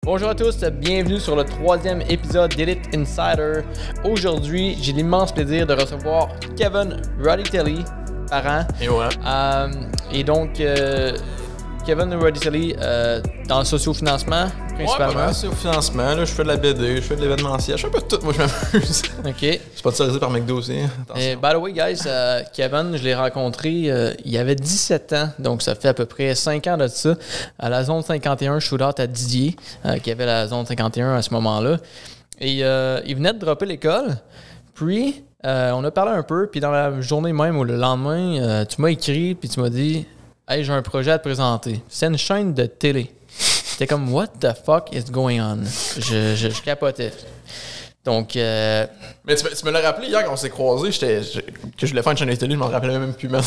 Bonjour à tous, bienvenue sur le troisième épisode d'Elite Insider. Aujourd'hui, j'ai l'immense plaisir de recevoir Kevin Roditelli, parent. Et voilà. Et donc, Kevin Roditelli, dans le socio-financement, principalement. Ouais, c'est au financement. Là, je fais de la BD, je fais de l'événementiel, je fais un peu de tout. Moi, je m'amuse. OK. Je suis sponsorisé par McDo aussi. Et by the way, guys, Kevin, je l'ai rencontré, il avait 17 ans, donc ça fait à peu près 5 ans de ça, à la zone 51, shootout à Didier, qui avait la zone 51 à ce moment-là. Et il venait de dropper l'école, puis on a parlé un peu, puis dans la journée même ou le lendemain, tu m'as écrit, puis tu m'as dit « Hey, j'ai un projet à te présenter. » C'est une chaîne de télé. J'étais comme « What the fuck is going on? » Je capotais. Donc, mais tu me l'as rappelé hier quand on s'est croisés, que je voulais faire une chaîne de télé, je m'en rappelais même plus, man.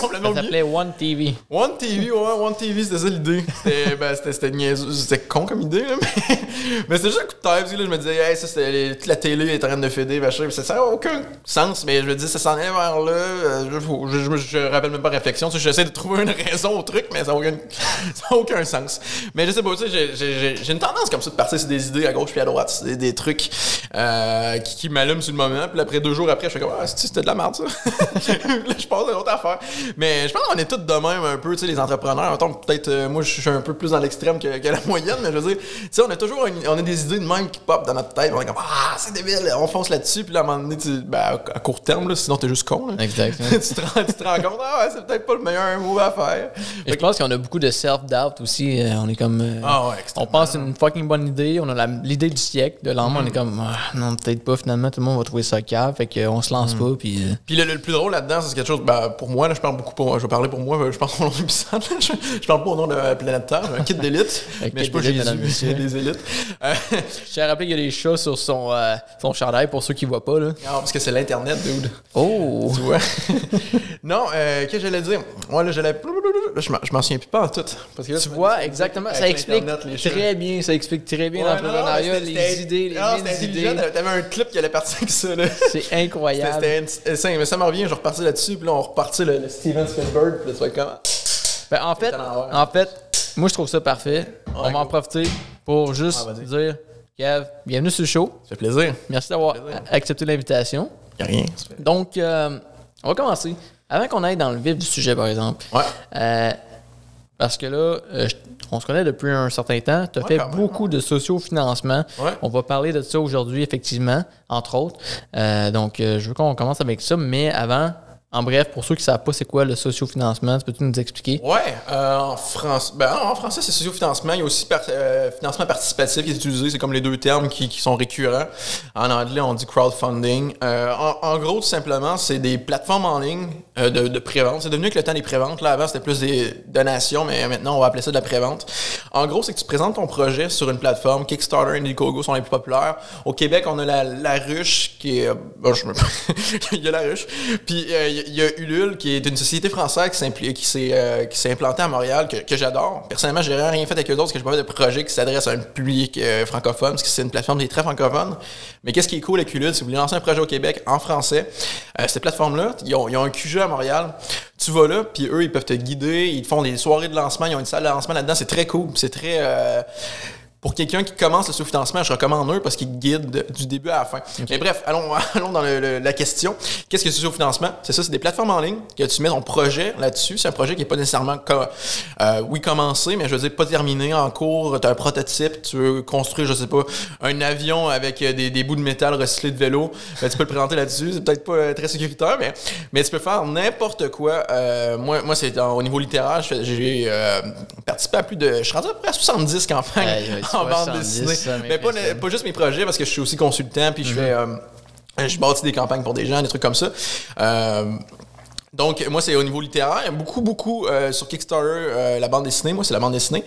Complètement ça s'appelait One TV. One TV, ouais, One TV, c'était ça l'idée. C'était niaiseux, c'était con comme idée, là, mais c'était juste un coup de tête, là, je me disais, hey, ça, toute la télé est en train de féder, machin, ça n'a aucun sens, mais je me dis, ça s'en est vers là, je rappelle même pas réflexion, tu sais, j'essaie de trouver une raison au truc, mais ça n'a aucun sens. Mais je sais pas, tu sais, j'ai une tendance comme ça de partir sur des idées à gauche puis à droite, des trucs qui m'allument sur le moment, puis après 2 jours après, je fais comme, c'était de la merde, ça. Là, je passe à l'autre affaire. Mais je pense qu'on est tous de même un peu, tu sais, les entrepreneurs. Mettons, peut-être, moi, je suis un peu plus dans l'extrême que la moyenne, mais je veux dire, tu sais, on a des idées de même qui pop dans notre tête. On est comme, c'est débile, on fonce là-dessus, puis là, à un moment donné, à court terme, là, sinon t'es juste con. Là. Exactement. tu te rends compte, c'est peut-être pas le meilleur move à faire. Et je pense qu'on a beaucoup de self-doubt aussi. On est comme. On pense une fucking bonne idée, on a l'idée du siècle. De lendemain, on est comme, non, peut-être pas, finalement, tout le monde va trouver ça cave, fait qu'on se lance pas. Puis le plus drôle là-dedans, c'est quelque chose, pour moi, là, je parle beaucoup je vais parler pour moi, je pense au nom de Bissant, je parle pas au nom de la planète Terre, j'ai un kit d'élite, mais je suis pas Jésus, des élites. Je tiens à rappeler qu'il y a des chats sur son chandail pour ceux qui voient pas, là. Non, parce que c'est l'Internet, dude. Oh! Tu vois? Non, qu'est-ce que j'allais dire? Moi, là, je m'en souviens plus pas en tout. Parce que là, tu vois, exactement, ça explique très bien l'entrepreneuriat, les idées, les idées. T'avais un clip qui allait partir avec ça, là. C'est incroyable. C'était mais ça me revient, je repartis là-dessus, puis là, on repartit le Steven Spielberg, puis là, tu vas être comment? Ben, en fait, moi, je trouve ça parfait. On va en profiter pour juste dire, Kev, bienvenue sur le show. Ça fait plaisir. Merci d'avoir accepté l'invitation. Y'a rien. Donc, on va commencer. Avant qu'on aille dans le vif du sujet, par exemple. Ouais. Parce que là, on se connaît depuis un certain temps. Tu as fait beaucoup de socio-financement. Ouais. On va parler de ça aujourd'hui, effectivement, entre autres. Donc, je veux qu'on commence avec ça. Mais avant, en bref, pour ceux qui ne savent pas c'est quoi le socio-financement, peux-tu nous expliquer? Ouais, en français, c'est socio-financement. Il y a aussi financement participatif qui est utilisé. C'est comme les deux termes qui sont récurrents. En anglais, on dit crowdfunding. En gros, tout simplement, c'est des plateformes en ligne de pré-vente. C'est devenu avec le temps des pré-ventes. Là, avant, c'était plus des donations, mais maintenant, on va appeler ça de la pré-vente. En gros, c'est que tu présentes ton projet sur une plateforme. Kickstarter et Indiegogo sont les plus populaires. Au Québec, on a la ruche qui est... il y a la ruche. Puis, il y a Ulule, qui est une société française qui s'est implantée à Montréal, que j'adore. Personnellement, j'ai rien fait avec eux autres, parce que j'ai pas fait de projet qui s'adresse à un public francophone, parce que c'est une plateforme qui est très francophone. Mais qu'est-ce qui est cool avec Ulule, si vous voulez lancer un projet au Québec en français, cette plateforme-là, ils ont un QG à Montréal. Tu vas là, puis eux, ils peuvent te guider, ils te font des soirées de lancement, ils ont une salle de lancement là-dedans, c'est très cool, c'est très... Pour quelqu'un qui commence le sous-financement, je recommande eux parce qu'ils guident du début à la fin. Okay. Mais bref, allons dans la question. Qu'est-ce que c'est le sous-financement? C'est ça, c'est des plateformes en ligne que tu mets ton projet là-dessus. C'est un projet qui n'est pas nécessairement commencé, mais je veux dire pas terminé, en cours. Tu as un prototype, tu veux construire, je sais pas, un avion avec des bouts de métal recyclés de vélo. Ben, tu peux le présenter là-dessus. C'est peut-être pas très sécuritaire, mais tu peux faire n'importe quoi. Moi c'est au niveau littéraire, j'ai participé à plus de... Je suis rendu à peu près à 70 campagnes. En bande dessinée. Mais pas juste mes projets, parce que je suis aussi consultant, puis je bâtis des campagnes pour des gens, des trucs comme ça. Donc, moi, c'est au niveau littéraire. Il y a beaucoup sur Kickstarter, la bande dessinée. Moi, c'est la bande dessinée.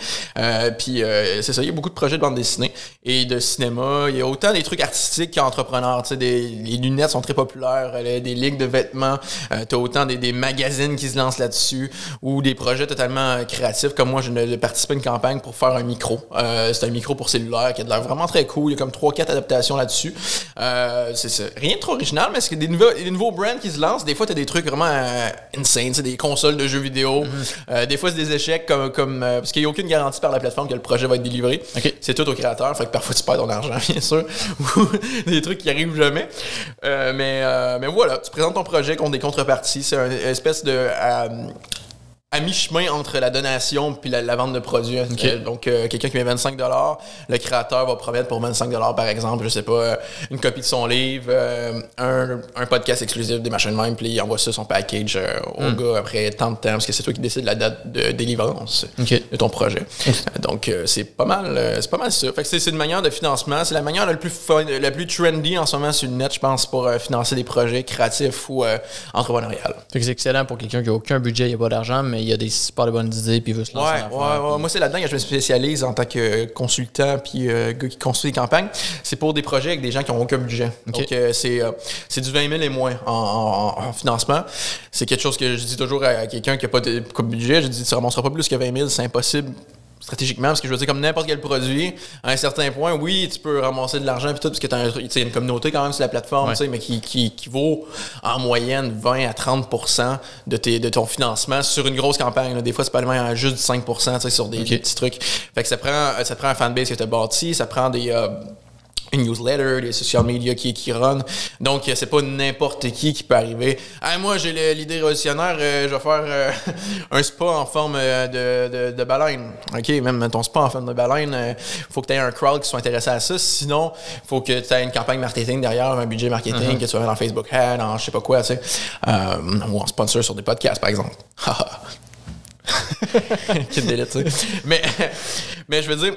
Puis, c'est ça, il y a beaucoup de projets de bande dessinée et de cinéma. Il y a autant des trucs artistiques qu'entrepreneurs. Tu sais, les lunettes sont très populaires, des lignes de vêtements. Tu as autant des magazines qui se lancent là-dessus ou des projets totalement créatifs. Comme moi, je participé à une campagne pour faire un micro. C'est un micro pour cellulaire qui a de l'air vraiment très cool. Il y a comme 3-4 adaptations là-dessus. C'est ça. Rien de trop original, mais c'est des nouveaux brands qui se lancent. Des fois, tu as des trucs vraiment insane. C'est des consoles de jeux vidéo. Des fois, c'est des échecs parce qu'il n'y a aucune garantie par la plateforme que le projet va être délivré. Okay. C'est tout au créateur. Fait que parfois, tu perds ton argent, bien sûr. Ou des trucs qui arrivent jamais. Mais voilà, tu présentes ton projet contre des contreparties. C'est une espèce de... à mi-chemin entre la donation puis la vente de produits. Okay. Donc, quelqu'un qui met 25 $, le créateur va promettre pour 25 $, par exemple, je sais pas, une copie de son livre, un podcast exclusif des machines même, puis il envoie ça, son package au gars après tant de temps, parce que c'est toi qui décides la date de délivrance de ton projet. Donc, c'est pas mal ça. Fait que c'est une manière de financement. C'est la manière la plus trendy en ce moment sur le net, je pense, pour financer des projets créatifs ou entrepreneuriales. Fait que c'est excellent pour quelqu'un qui n'a aucun budget, il n'y a pas d'argent, mais il y a des super de bonnes idées puis il veut se lancer dans l'affaire. Ouais. Moi, c'est là-dedans que je me spécialise en tant que consultant puis gars qui construit des campagnes. C'est pour des projets avec des gens qui n'ont aucun budget. Okay. Donc, c'est du 20 000 et moins en financement. C'est quelque chose que je dis toujours à quelqu'un qui n'a pas de budget. Je dis, tu ne ramasseras pas plus que 20 000, c'est impossible. Stratégiquement, parce que je veux dire, comme n'importe quel produit, à un certain point, oui, tu peux ramasser de l'argent et tout, parce que tu as une communauté quand même sur la plateforme, mais qui vaut en moyenne 20 à 30% de ton financement sur une grosse campagne. Là. Des fois, c'est pas même juste 5% sur des petits trucs. Fait que ça prend un fanbase que tu as bâti, ça prend une newsletter, des social media qui run. Donc, c'est pas n'importe qui peut arriver. Hey, moi, j'ai l'idée révolutionnaire, je vais faire un spa en forme de baleine. OK, même ton spa en forme de baleine, faut que tu aies un crowd qui soit intéressé à ça. Sinon, faut que tu aies une campagne marketing derrière, un budget marketing, que tu vas dans Facebook Ads, dans je sais pas quoi, tu sais. Ou en sponsor sur des podcasts, par exemple. Quel délai, tu sais. Mais je veux dire...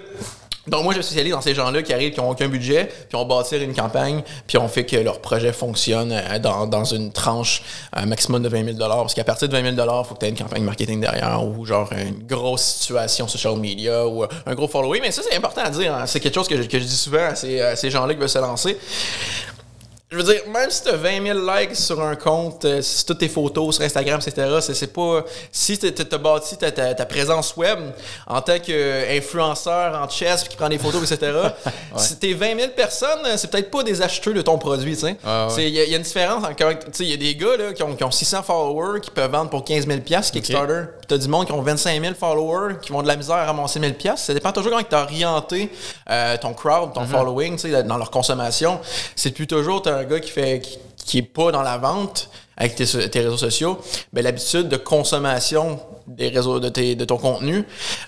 Donc, moi, je me spécialise dans ces gens-là qui arrivent, qui n'ont aucun budget, puis on bâtit une campagne, puis on fait que leur projet fonctionne dans une tranche maximum de 20 000 $. Parce qu'à partir de 20 000 $, il faut que tu aies une campagne marketing derrière ou genre une grosse situation social media ou un gros following. Mais ça, c'est important à dire. Hein. C'est quelque chose que je dis souvent à ces gens-là qui veulent se lancer. Je veux dire, même si tu as 20 000 likes sur un compte, si toutes tes photos sur Instagram, etc., c'est pas... Si tu as bâti ta présence web en tant qu'influenceur en chess qui prend des photos, etc., si t'es 20 000 personnes, c'est peut-être pas des acheteurs de ton produit, tu sais. Il y a une différence. Il y a des gars là, qui ont 600 followers qui peuvent vendre pour 15 000 $ Kickstarter. Puis t'as du monde qui ont 25 000 followers qui vont de la misère à ramasser 1 000 $. Ça dépend toujours comment tu as orienté ton crowd, ton following, tu sais, dans leur consommation. C'est plus toujours un gars qui est pas dans la vente avec tes réseaux sociaux, ben l'habitude de consommation des réseaux de ton contenu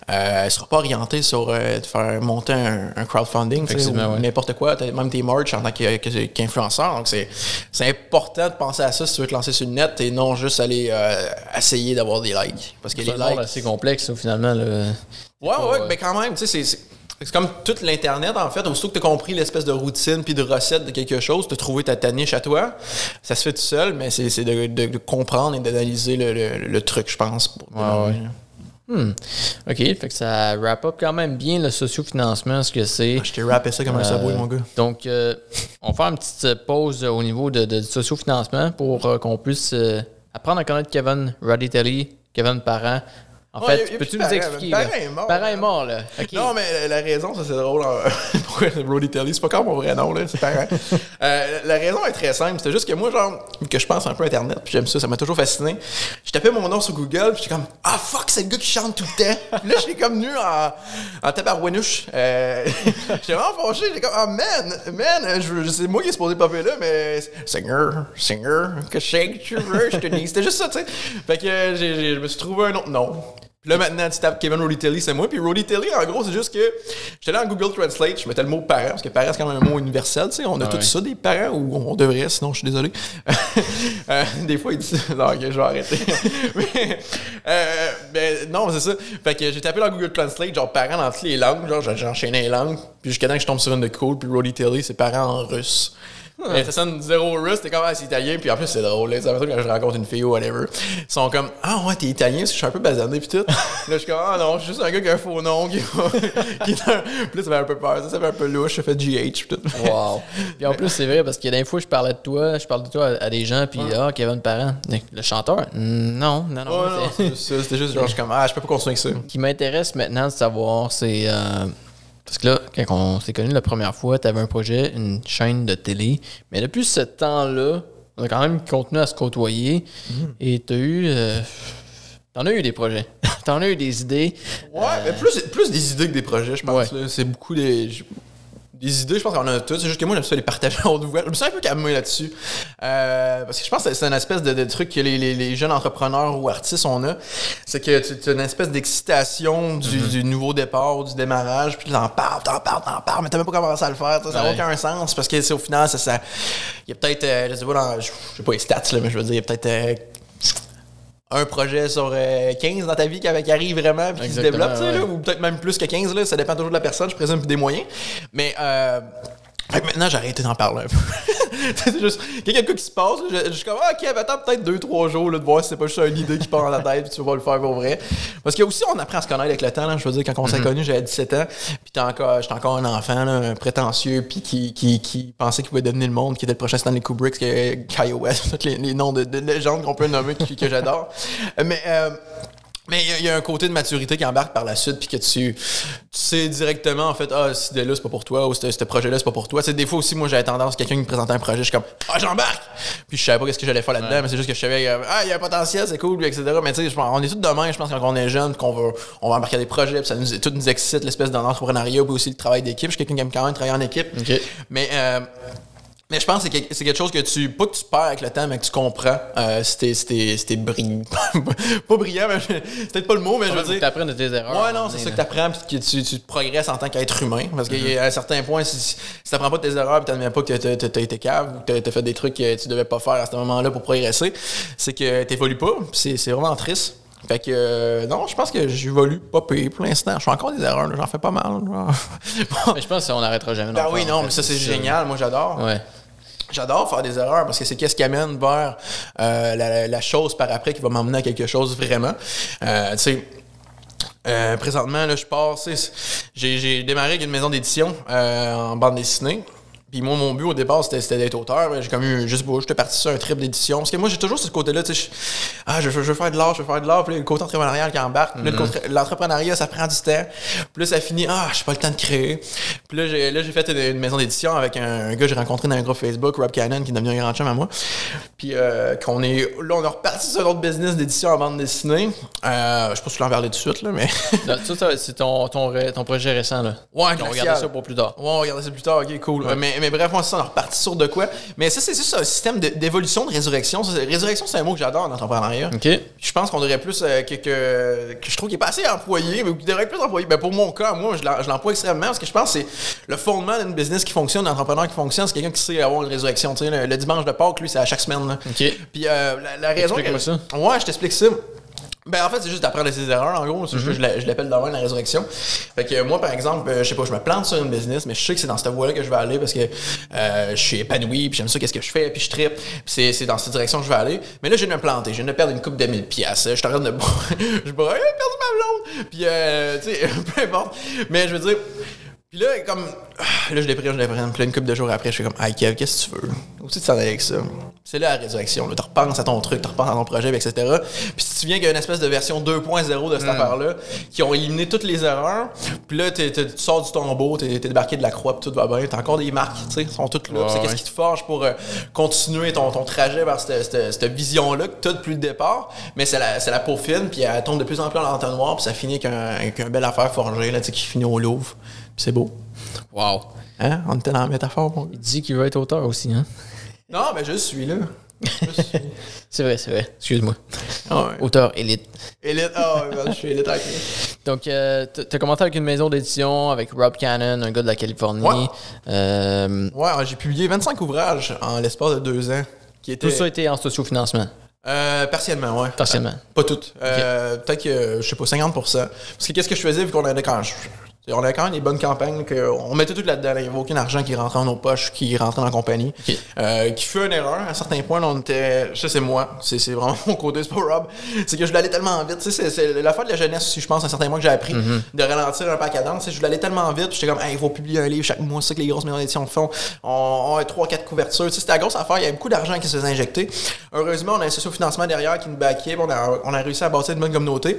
sera pas orientée sur de faire monter un crowdfunding ou n'importe quoi, même tes merch en tant qu'influenceur. Donc c'est important de penser à ça si tu veux te lancer sur le net et non juste aller essayer d'avoir des likes. Parce que c'est les likes, assez complexe finalement. Mais quand même, tu sais, c'est comme tout l'Internet, en fait. Aussitôt que tu as compris l'espèce de routine puis de recette de quelque chose, tu as trouvé ta niche à toi. Ça se fait tout seul, mais c'est de comprendre et d'analyser le truc, je pense. OK, fait que ça wrap up quand même bien le sociofinancement, ce que c'est. Je t'ai rappé ça comme un sabouille, mon gars. Donc, on va faire une petite pause au niveau de sociofinancement pour qu'on puisse apprendre à connaître Kevin Roditelli, Kevin Parent. En fait, peux-tu nous expliquer? Parent est mort, là. Okay. Non, mais la raison, ça c'est drôle. Pourquoi Roditelli? C'est pas comme mon vrai nom, là. C'est Parent. La raison est très simple. C'est juste que moi, genre, que je pense un peu Internet, puis j'aime ça, ça m'a toujours fasciné. Je tapais mon nom sur Google, puis j'étais comme, ah fuck, c'est le gars qui chante tout le temps. Puis là, je l'ai comme venu en tabarouinouche. J'étais vraiment fâché. J'étais comme, ah man, c'est moi qui est supposé popper là, mais singer, que shake, tu veux, je te dis. C'était juste ça, tu sais. Fait que je me suis trouvé un autre nom. Puis là, maintenant, tu tapes Kevin Roditelli, c'est moi. Puis Roditelli, en gros, c'est juste que j'étais allé en Google Translate, je mettais le mot parent, parce que parent, c'est quand même un mot universel, tu sais. On a tous ça, des parents, ou on devrait, sinon je suis désolé. Des fois, ils disent non, ok, je vais arrêter. mais non, c'est ça. Fait que j'ai tapé dans Google Translate, genre parent dans toutes les langues, genre j'ai enchaîné les langues. Puis jusqu'à temps que je tombe sur une de cool, puis Roditelli, c'est parent en russe. Mais ça sonne zéro russe, t'es comme c'est italien, puis en plus c'est drôle, là, ça veut dire quand je rencontre une fille ou whatever, ils sont comme ah ouais t'es italien, parce que je suis un peu basané pis tout. Là je suis comme ah non, je suis juste un gars qui a un faux nom qui est un... Puis là ça fait un peu peur, ça fait un peu louche, je fais GH pis tout. Wow. Puis en plus c'est vrai parce que des fois je parle de toi à des gens puis Kevin Parent, le chanteur, non. C'était juste genre je suis comme je peux pas continuer avec ça. Ce qui m'intéresse maintenant de savoir c'est parce que là, quand on s'est connus la première fois, tu avais un projet, une chaîne de télé. Mais depuis ce temps-là, on a quand même continué à se côtoyer. Et t'en as eu des projets. T'en as eu des idées. Ouais, mais plus des idées que des projets, je pense. Là. C'est beaucoup des idées, je pense qu'on en a toutes. C'est juste que moi, j'aime ça les partager à haute voix. Je me suis un peu calmé là-dessus. Parce que je pense que c'est une espèce de truc que les jeunes entrepreneurs ou artistes ont là. C'est que tu as une espèce d'excitation du nouveau départ, du démarrage. Puis t'en parles, mais t'as même pas commencé à le faire. Ça n'a aucun sens. Parce que au final, il y a peut-être, je sais pas les stats, là, mais je veux dire, il y a peut-être un projet sur 15 dans ta vie qui arrive vraiment et qui se développe, là, ou peut-être même plus que 15, là, ça dépend toujours de la personne, je présume, puis des moyens. Mais fait que maintenant, j'ai arrêté d'en parler un peu. C'est juste, quand il y a quelque chose qui se passe, je suis comme, ok, attends peut-être 2-3 jours là, de voir si c'est pas juste une idée qui part dans la tête puis tu vas le faire pour vrai. Parce que aussi, on apprend à se connaître avec le temps. Là, je veux dire, quand on s'est connus, j'avais 17 ans, puis j'étais encore un enfant, là, un prétentieux, puis qui pensait qu'il pouvait devenir le monde, qui était le prochain Stanley Kubrick, Kanye West, tous les noms de légendes qu'on peut nommer que j'adore. Mais il y a un côté de maturité qui embarque par la suite, puis que tu sais directement, en fait, cette idée-là, c'est pas pour toi, ou ce projet-là, c'est pas pour toi. Des fois aussi, moi, j'avais tendance, quelqu'un qui me présentait un projet, je suis comme, j'embarque! Puis je savais pas qu'est-ce que j'allais faire là-dedans, mais c'est juste que je savais, il y a un potentiel, c'est cool, etc. Mais tu sais, on est tous de même, je pense, quand on est jeune, qu'on va embarquer à des projets, puis tout nous excite, l'espèce d'entrepreneuriat, puis aussi le travail d'équipe. Je suis quelqu'un qui aime quand même travailler en équipe. Okay. Mais je pense que c'est quelque chose que pas que tu perds avec le temps, mais que tu comprends. C'était brillant. Pas brillant, mais c'est peut-être pas le mot, mais je veux dire. Tu apprends de tes erreurs. Ouais, non, c'est ça que tu apprends, puis que tu progresses en tant qu'être humain. Parce qu'à un certain point, si tu n'apprends pas de tes erreurs, puis tu n'admets pas que tu as été cave, ou que tu as fait des trucs que tu devais pas faire à ce moment-là pour progresser, c'est que tu n'évolues pas. C'est vraiment triste. Fait que, non, je pense que j'évolue pas pire pour l'instant. Je fais encore des erreurs, j'en fais pas mal. Mais je pense qu'on n'arrêtera jamais. Ben oui, non, mais ça, c'est génial. Moi, j'adore. Ouais. J'adore faire des erreurs parce que c'est qu'est-ce qui amène vers la chose par après qui va m'emmener à quelque chose vraiment. Tu sais, présentement, là, je pars, j'ai démarré avec une maison d'édition en bande dessinée. Puis moi, mon but au départ, c'était d'être auteur. J'ai comme eu, j'étais parti sur un trip d'édition. Parce que moi, j'ai toujours ce côté-là, tu sais, je veux faire de l'art, Puis là, le côté entrepreneurial qui embarque. Puis là, l'entrepreneuriat, ça prend du temps. Puis là, ça finit, j'ai pas le temps de créer. Puis là, j'ai fait une maison d'édition avec un gars que j'ai rencontré dans un groupe Facebook, Rob Cannon, qui est devenu un grand chum à moi. Puis on a reparti sur un autre business d'édition en bande dessinée. Je sais pas si je vais en parler tout de suite, là, mais... Ça, c'est ton projet récent, là. Ouais, on regardera ça pour plus tard. Ouais, on regardera ça plus tard, ok, cool. Ouais. Mais bref, on est reparti sur de quoi. Mais ça, c'est juste un système d'évolution, de résurrection. Résurrection, c'est un mot que j'adore dans l'entrepreneuriat. Okay. Je pense qu'on devrait plus que je trouve qu'il est pas assez employé, mais qu'il devrait être plus employé. Ben pour mon cas, moi, je l'emploie extrêmement parce que je pense que c'est le fondement d'une business qui fonctionne, d'un entrepreneur qui fonctionne, c'est quelqu'un qui sait avoir une résurrection. Tu sais, le dimanche de Pâques, lui, c'est à chaque semaine. Là. Okay. Puis la raison. Explique-moi ça. Ouais, je t'explique ça. Ben en fait, c'est juste d'apprendre de ses erreurs, en gros. Je l'appelle d'avant la résurrection. Fait que moi, par exemple, je sais pas, je me plante sur une business, mais je sais que c'est dans cette voie-là que je vais aller parce que je suis épanoui, puis j'aime ça, qu'est-ce que je fais, puis je trippe, puis c'est dans cette direction que je vais aller. Mais là, je viens de me planter, je viens de perdre une coupe de 1000$. Je suis en train de je bois, j'ai perdu ma blonde! Puis, tu sais, peu importe. Mais je veux dire... Puis là, comme... Là, je l'ai pris. Puis là, une couple de jours après, je suis comme, hey Kev, qu'est-ce que tu veux? Où tu t'en allais avec ça? C'est là la résurrection. Tu repenses à ton truc, tu repenses à ton projet, etc. Puis si tu viens qu'il y a une espèce de version 2.0 de cette affaire-là, qui ont éliminé toutes les erreurs, puis là, tu sors du tombeau, t'es débarqué de la croix, puis tout va bien. T'as encore des marques, tu sais, sont toutes là. C'est qu'est-ce qui te forge pour continuer ton trajet vers cette vision-là que t'as depuis le départ. Mais c'est la peau fine, puis elle tombe de plus en plus en l'entonnoir, puis ça finit avec un belle affaire forgée, là, qui finit au Louvre. C'est beau. Wow. Hein? On était dans la métaphore, mon gars. Il dit qu'il veut être auteur aussi, hein? Non, mais je suis là. C'est vrai. Excuse-moi. Ouais. Auteur élite. Élite, je suis élite avec lui. Donc, t'as commencé avec une maison d'édition, avec Rob Cannon, un gars de la Californie. Ouais, j'ai publié 25 ouvrages en l'espace de 2 ans. Tout ça a été en sociofinancement? Partiellement, ouais. Partiellement. Pas toutes. Peut-être que, je sais pas, 50%. Parce que qu'est-ce que je faisais vu qu'on avait on avait quand même des bonnes campagnes, on mettait tout là-dedans. Il n'y avait aucun argent qui rentrait dans nos poches, qui rentrait dans la compagnie. Okay. Qui fut une erreur. À un certain point, là, on était. Ça, c'est moi. C'est vraiment mon côté, c'est pas Rob. C'est que je voulais aller tellement vite. C'est l'affaire de la jeunesse aussi, je pense, à un certain point que j'ai appris de ralentir un peu à cadence. Je voulais aller tellement vite. J'étais comme, il faut publier un livre chaque mois. C'est ça que les grosses maisons d'édition font. On a 3-4 couvertures. C'était la grosse affaire. Il y avait beaucoup d'argent qui se faisait injecter. Heureusement, on a un sociofinancement derrière qui nous backait. On a réussi à bâtir une bonne communauté.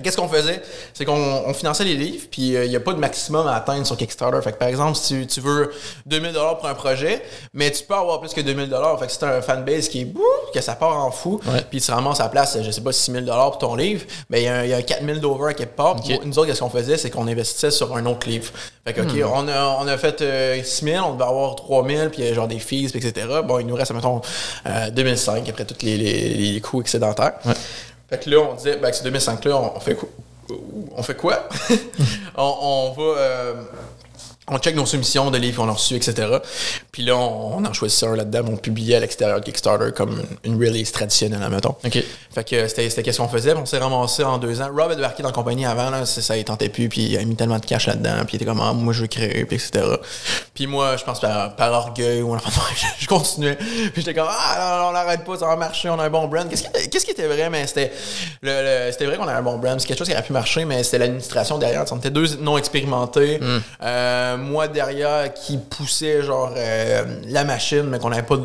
Qu'est-ce qu'on faisait? C'est qu'on finançait les livres, puis il n'y a pas de maximum à atteindre sur Kickstarter. Fait que, par exemple, si tu veux 2000 $ pour un projet, mais tu peux avoir plus que 2000 $. Fait que c'est un fanbase qui est que ça part en fou, puis tu ramasses à la place, je sais pas, 6000 $ pour ton livre, mais il y a 4000 d'over quelque part. Okay. Nous autres, qu'est-ce qu'on faisait? C'est qu'on investissait sur un autre livre. Fait que, OK, on a fait 6000, on devait avoir 3000, puis genre des fees, etc. Bon, il nous reste, mettons, 2005, après tous les coûts excédentaires. Ouais. Fait que là, on disait, ben, avec ces 2005-là, on fait quoi? On fait quoi? on va... on check nos soumissions de livres qu'on a reçus, etc. Puis là, on en choisit un là-dedans, on publiait à l'extérieur de Kickstarter comme une release traditionnelle, admettons. OK. Fait que c'était qu'est-ce qu'on faisait. On s'est ramassé en 2 ans. Rob a débarqué dans la compagnie avant, là, ça il tentait plus, puis il a mis tellement de cash là-dedans, puis il était comme, ah, moi je veux créer, puis etc. Puis moi, je pense par orgueil, ou je continuais. Puis j'étais comme, ah, on l'arrête pas, ça va marcher, on a un bon brand. Qu'est-ce qui était vrai, mais c'était vrai qu'on avait un bon brand. C'est quelque chose qui aurait pu marcher, mais c'était l'administration derrière. On était 2 non expérimentés. Moi derrière qui poussait genre la machine, mais qu'on n'avait pas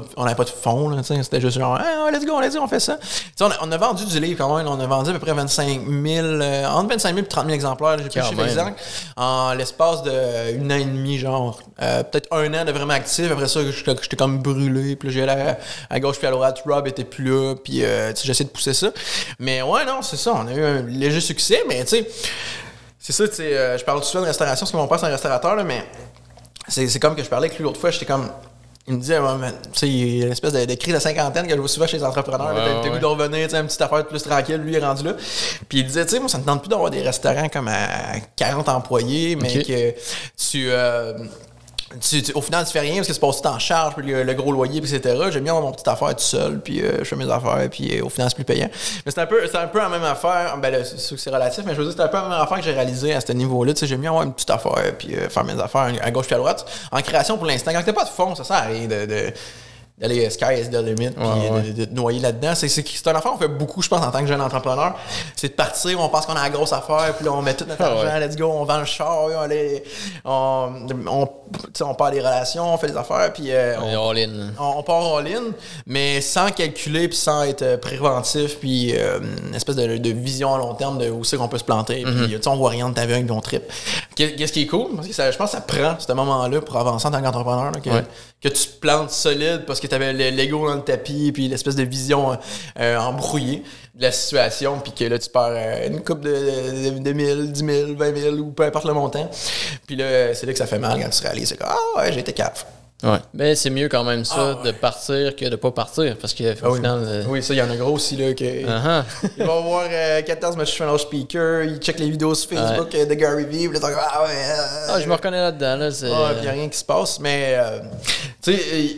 de fond, là, c'était juste genre let's go, on fait ça. On a vendu du livre quand même, on a vendu à peu près 25 000, entre 25 000 et 30 000 exemplaires, j'ai plus le chiffre exact, en l'espace d'1 an et demi, genre peut-être 1 an de vraiment actif. Après ça, j'étais comme brûlé, puis j'y allais à gauche puis à droite, Rob était plus là, puis j'essayais de pousser ça. Mais ouais, non, c'est ça, on a eu un léger succès, mais tu sais, c'est ça, tu sais, je parle souvent de restauration, parce que mon père c'est un restaurateur, là, mais c'est comme que je parlais avec lui l'autre fois, j'étais comme, il me disait, tu sais, il y a une espèce de crise de cinquantaine que je vois souvent chez les entrepreneurs, t'as le goût de revenir, tu sais, une petite affaire plus tranquille, lui il est rendu là. Puis il disait, tu sais, moi ça me tente plus d'avoir des restaurants comme à 40 employés, mais que au final, tu fais rien parce que c'est passé en charge, puis le gros loyer, etc. J'aime bien avoir mon petite affaire tout seul, puis je fais mes affaires, puis au final, c'est plus payant. Mais c'est un peu la même affaire. Ben là, c'est sûr que c'est relatif, mais je veux dire, c'est un peu la même affaire que j'ai réalisé à ce niveau-là. Tu sais, j'aime bien avoir une petite affaire, puis faire mes affaires à gauche puis à droite. En création, pour l'instant, quand t'as pas de fond, ça sert à rien d'aller sky is the limit, puis de noyer là-dedans. C'est un affaire qu'on fait beaucoup, je pense, en tant que jeune entrepreneur. C'est de partir, on pense qu'on a la grosse affaire, puis là, on met tout notre argent, let's go, on vend le char, on part des relations, on fait des affaires, puis on part all-in, mais sans calculer, puis sans être préventif, puis une espèce de vision à long terme de où c'est qu'on peut se planter, puis on voit rien de ta vie, puis on trip. Qu'est-ce qui est cool? Parce que je pense que ça prend ce moment-là pour avancer en tant qu'entrepreneur, là, que tu te plantes solide parce que tu avais l'ego dans le tapis puis l'espèce de vision embrouillée de la situation, puis que là, tu perds une coupe de 1000, 10 000, 20 000 ou peu importe le montant. Puis là, c'est là que ça fait mal quand tu réalises. C'est comme, ah ouais, j'ai été cave. Ouais. Mais c'est mieux quand même ça de partir que de pas partir parce que au final oui, ça il y en a gros aussi là que il va voir 14 motivational speakers, il check les vidéos sur Facebook de Gary Vee, puis là je me reconnais là-dedans là, puis il y a rien qui se passe, mais tu sais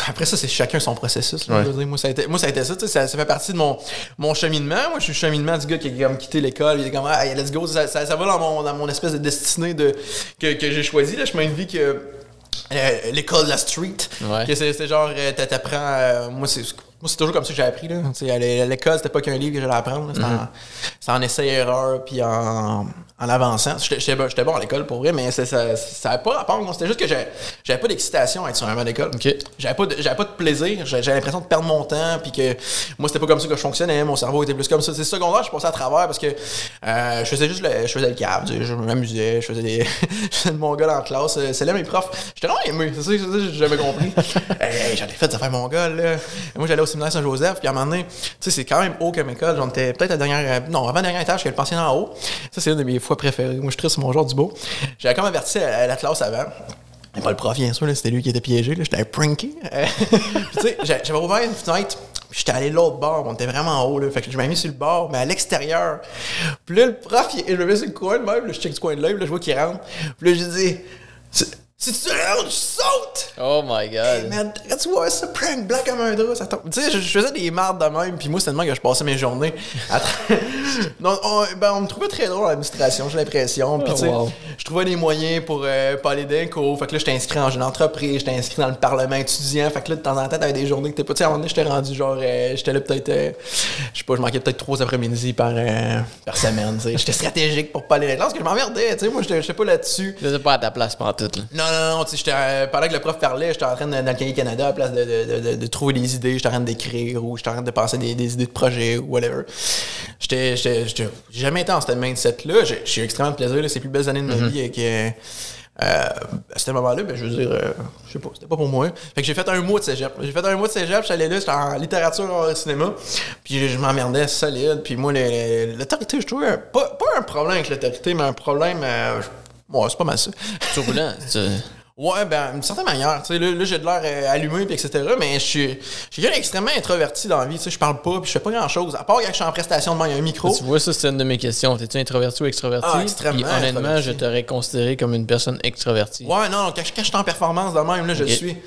après ça, c'est chacun son processus. Là, je veux dire. Moi, ça a été ça. Ça fait partie de mon cheminement. Moi, je suis le cheminement du gars qui a comme quitté l'école. Il est comme, let's go. Ça va dans mon espèce de destinée que j'ai choisi. Le chemin de vie que l'école de la street. Ouais. Que c'est genre, t'apprends. Moi, c'est toujours comme ça que j'ai appris. Là. À l'école, c'était pas qu'un livre que j'allais apprendre. C'était en essai-erreur, puis en avançant. J'étais bon à l'école pour vrai, mais ça n'avait pas rapport. C'était juste que j'avais pas d'excitation à être sur un banc d'école. Okay. J'avais pas de plaisir. J'avais l'impression de perdre mon temps, puis que moi, c'était pas comme ça que je fonctionnais. Mon cerveau était plus comme ça. C'est secondaire, je passais à travers parce que je faisais le cave. Je m'amusais, je faisais le mon gars dans la classe. C'est là mes profs. J'étais vraiment aimé. C'est ça que j'ai jamais compris. J'en ai fait ça faire mon gars, là. Moi, j'allais au séminaire Saint-Joseph, puis à un moment donné, tu sais, c'est quand même haut comme école. J'en étais peut-être avant-dernier étage, j'étais le pensionnat en haut. Ça, c'est une de mes fois préférées. Moi, je suis triste sur mon genre du beau. J'avais comme averti à la classe avant. Mais pas le prof, bien sûr, là, c'était lui qui était piégé. Là, j'étais pranké. Tu sais, j'avais ouvert une fenêtre, puis j'étais allé l'autre bord. On était vraiment en haut. Là, fait que je m'avais mis sur le bord, mais à l'extérieur. Puis là, le prof, je me mets sur le coin de même. Là, je check ce coin de l'œil, là, je vois qu'il rentre. Puis là, j'ai dit... Si tu rentres, je saute! Oh my god! Hey man, tu vois ça, prank blanc comme un drap, ça tombe. Tu sais, je faisais des mardes de même, puis moi, c'est tellement que je passais mes journées à on me trouvait très drôle à l'administration, j'ai l'impression. Puis tu sais, je trouvais des moyens pour pas aller d'un cours. Fait que là, j'étais inscrit en jeune entreprise, j'étais inscrit dans le parlement étudiant. Fait que là, de temps en temps, t'avais des journées que t'es pas. Tu sais, à un moment donné, j'étais rendu genre, j'étais là peut-être, je sais pas, je manquais peut-être 3 après-midi par semaine. Tu sais, j'étais stratégique pour pas aller là parce que je m'emmerdais. Tu sais, moi, j'étais pas là-dessus. J'étais pas à ta place pendant tout. Non, Non, tu sais, pendant que le prof parlait, j'étais en train dans le Cahier Canada, à la place de trouver des idées, j'étais en train d'écrire ou j'étais en train de penser des idées de projet ou whatever. J'ai jamais été dans cette mindset-là. J'ai eu extrêmement de plaisir, là, c'est les plus belles années de ma vie avec... à ce moment-là, ben, je veux dire, je sais pas, c'était pas pour moi. Fait que j'ai fait un mois de cégep. J'étais allé là, j'étais en littérature en cinéma, puis je m'emmerdais solide. Puis moi, l'autorité, je trouvais pas un problème avec l'autorité, mais un problème... ouais, c'est pas mal ça. Turbulent. Ouais, ben, d'une certaine manière. Tu sais, là, j'ai de l'air allumé, puis etc. Mais je suis quelqu'un extrêmement introverti dans la vie. Tu sais, je parle pas, puis je fais pas grand-chose. À part quand je suis en prestation devant un micro. Tu vois, ça, c'est une de mes questions. T'es-tu introverti ou extraverti? Ah, extrêmement. Puis, honnêtement, introverti. je t'aurais considéré comme une personne extravertie. Ouais, non, quand je suis en performance de même, là, je le suis.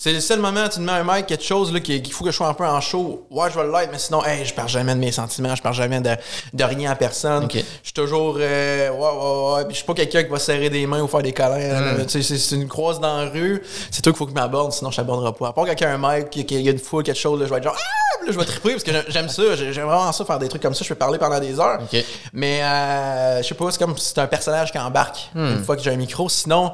C'est le seul moment où tu me mets un mic, quelque chose là, qu'il faut que je sois un peu en show. Ouais, je vais l'être, mais sinon, je parle jamais de mes sentiments, je parle jamais de rien à personne. Okay. Je suis toujours. Ouais. Puis je suis pas quelqu'un qui va serrer des mains ou faire des câlins. Tu sais, c'est une croise dans la rue. C'est toi qu'il faut que je m'aborde, sinon je t'aborderai pas. À part quand il y a un mic, qu'il y a une foule, quelque chose, là, je vais être genre. Ah! Là, je vais triper parce que j'aime ça. J'aime vraiment ça, faire des trucs comme ça. Je peux parler pendant des heures. Okay. Mais je sais pas, c'est comme si c'est un personnage qui embarque une fois que j'ai un micro. Sinon.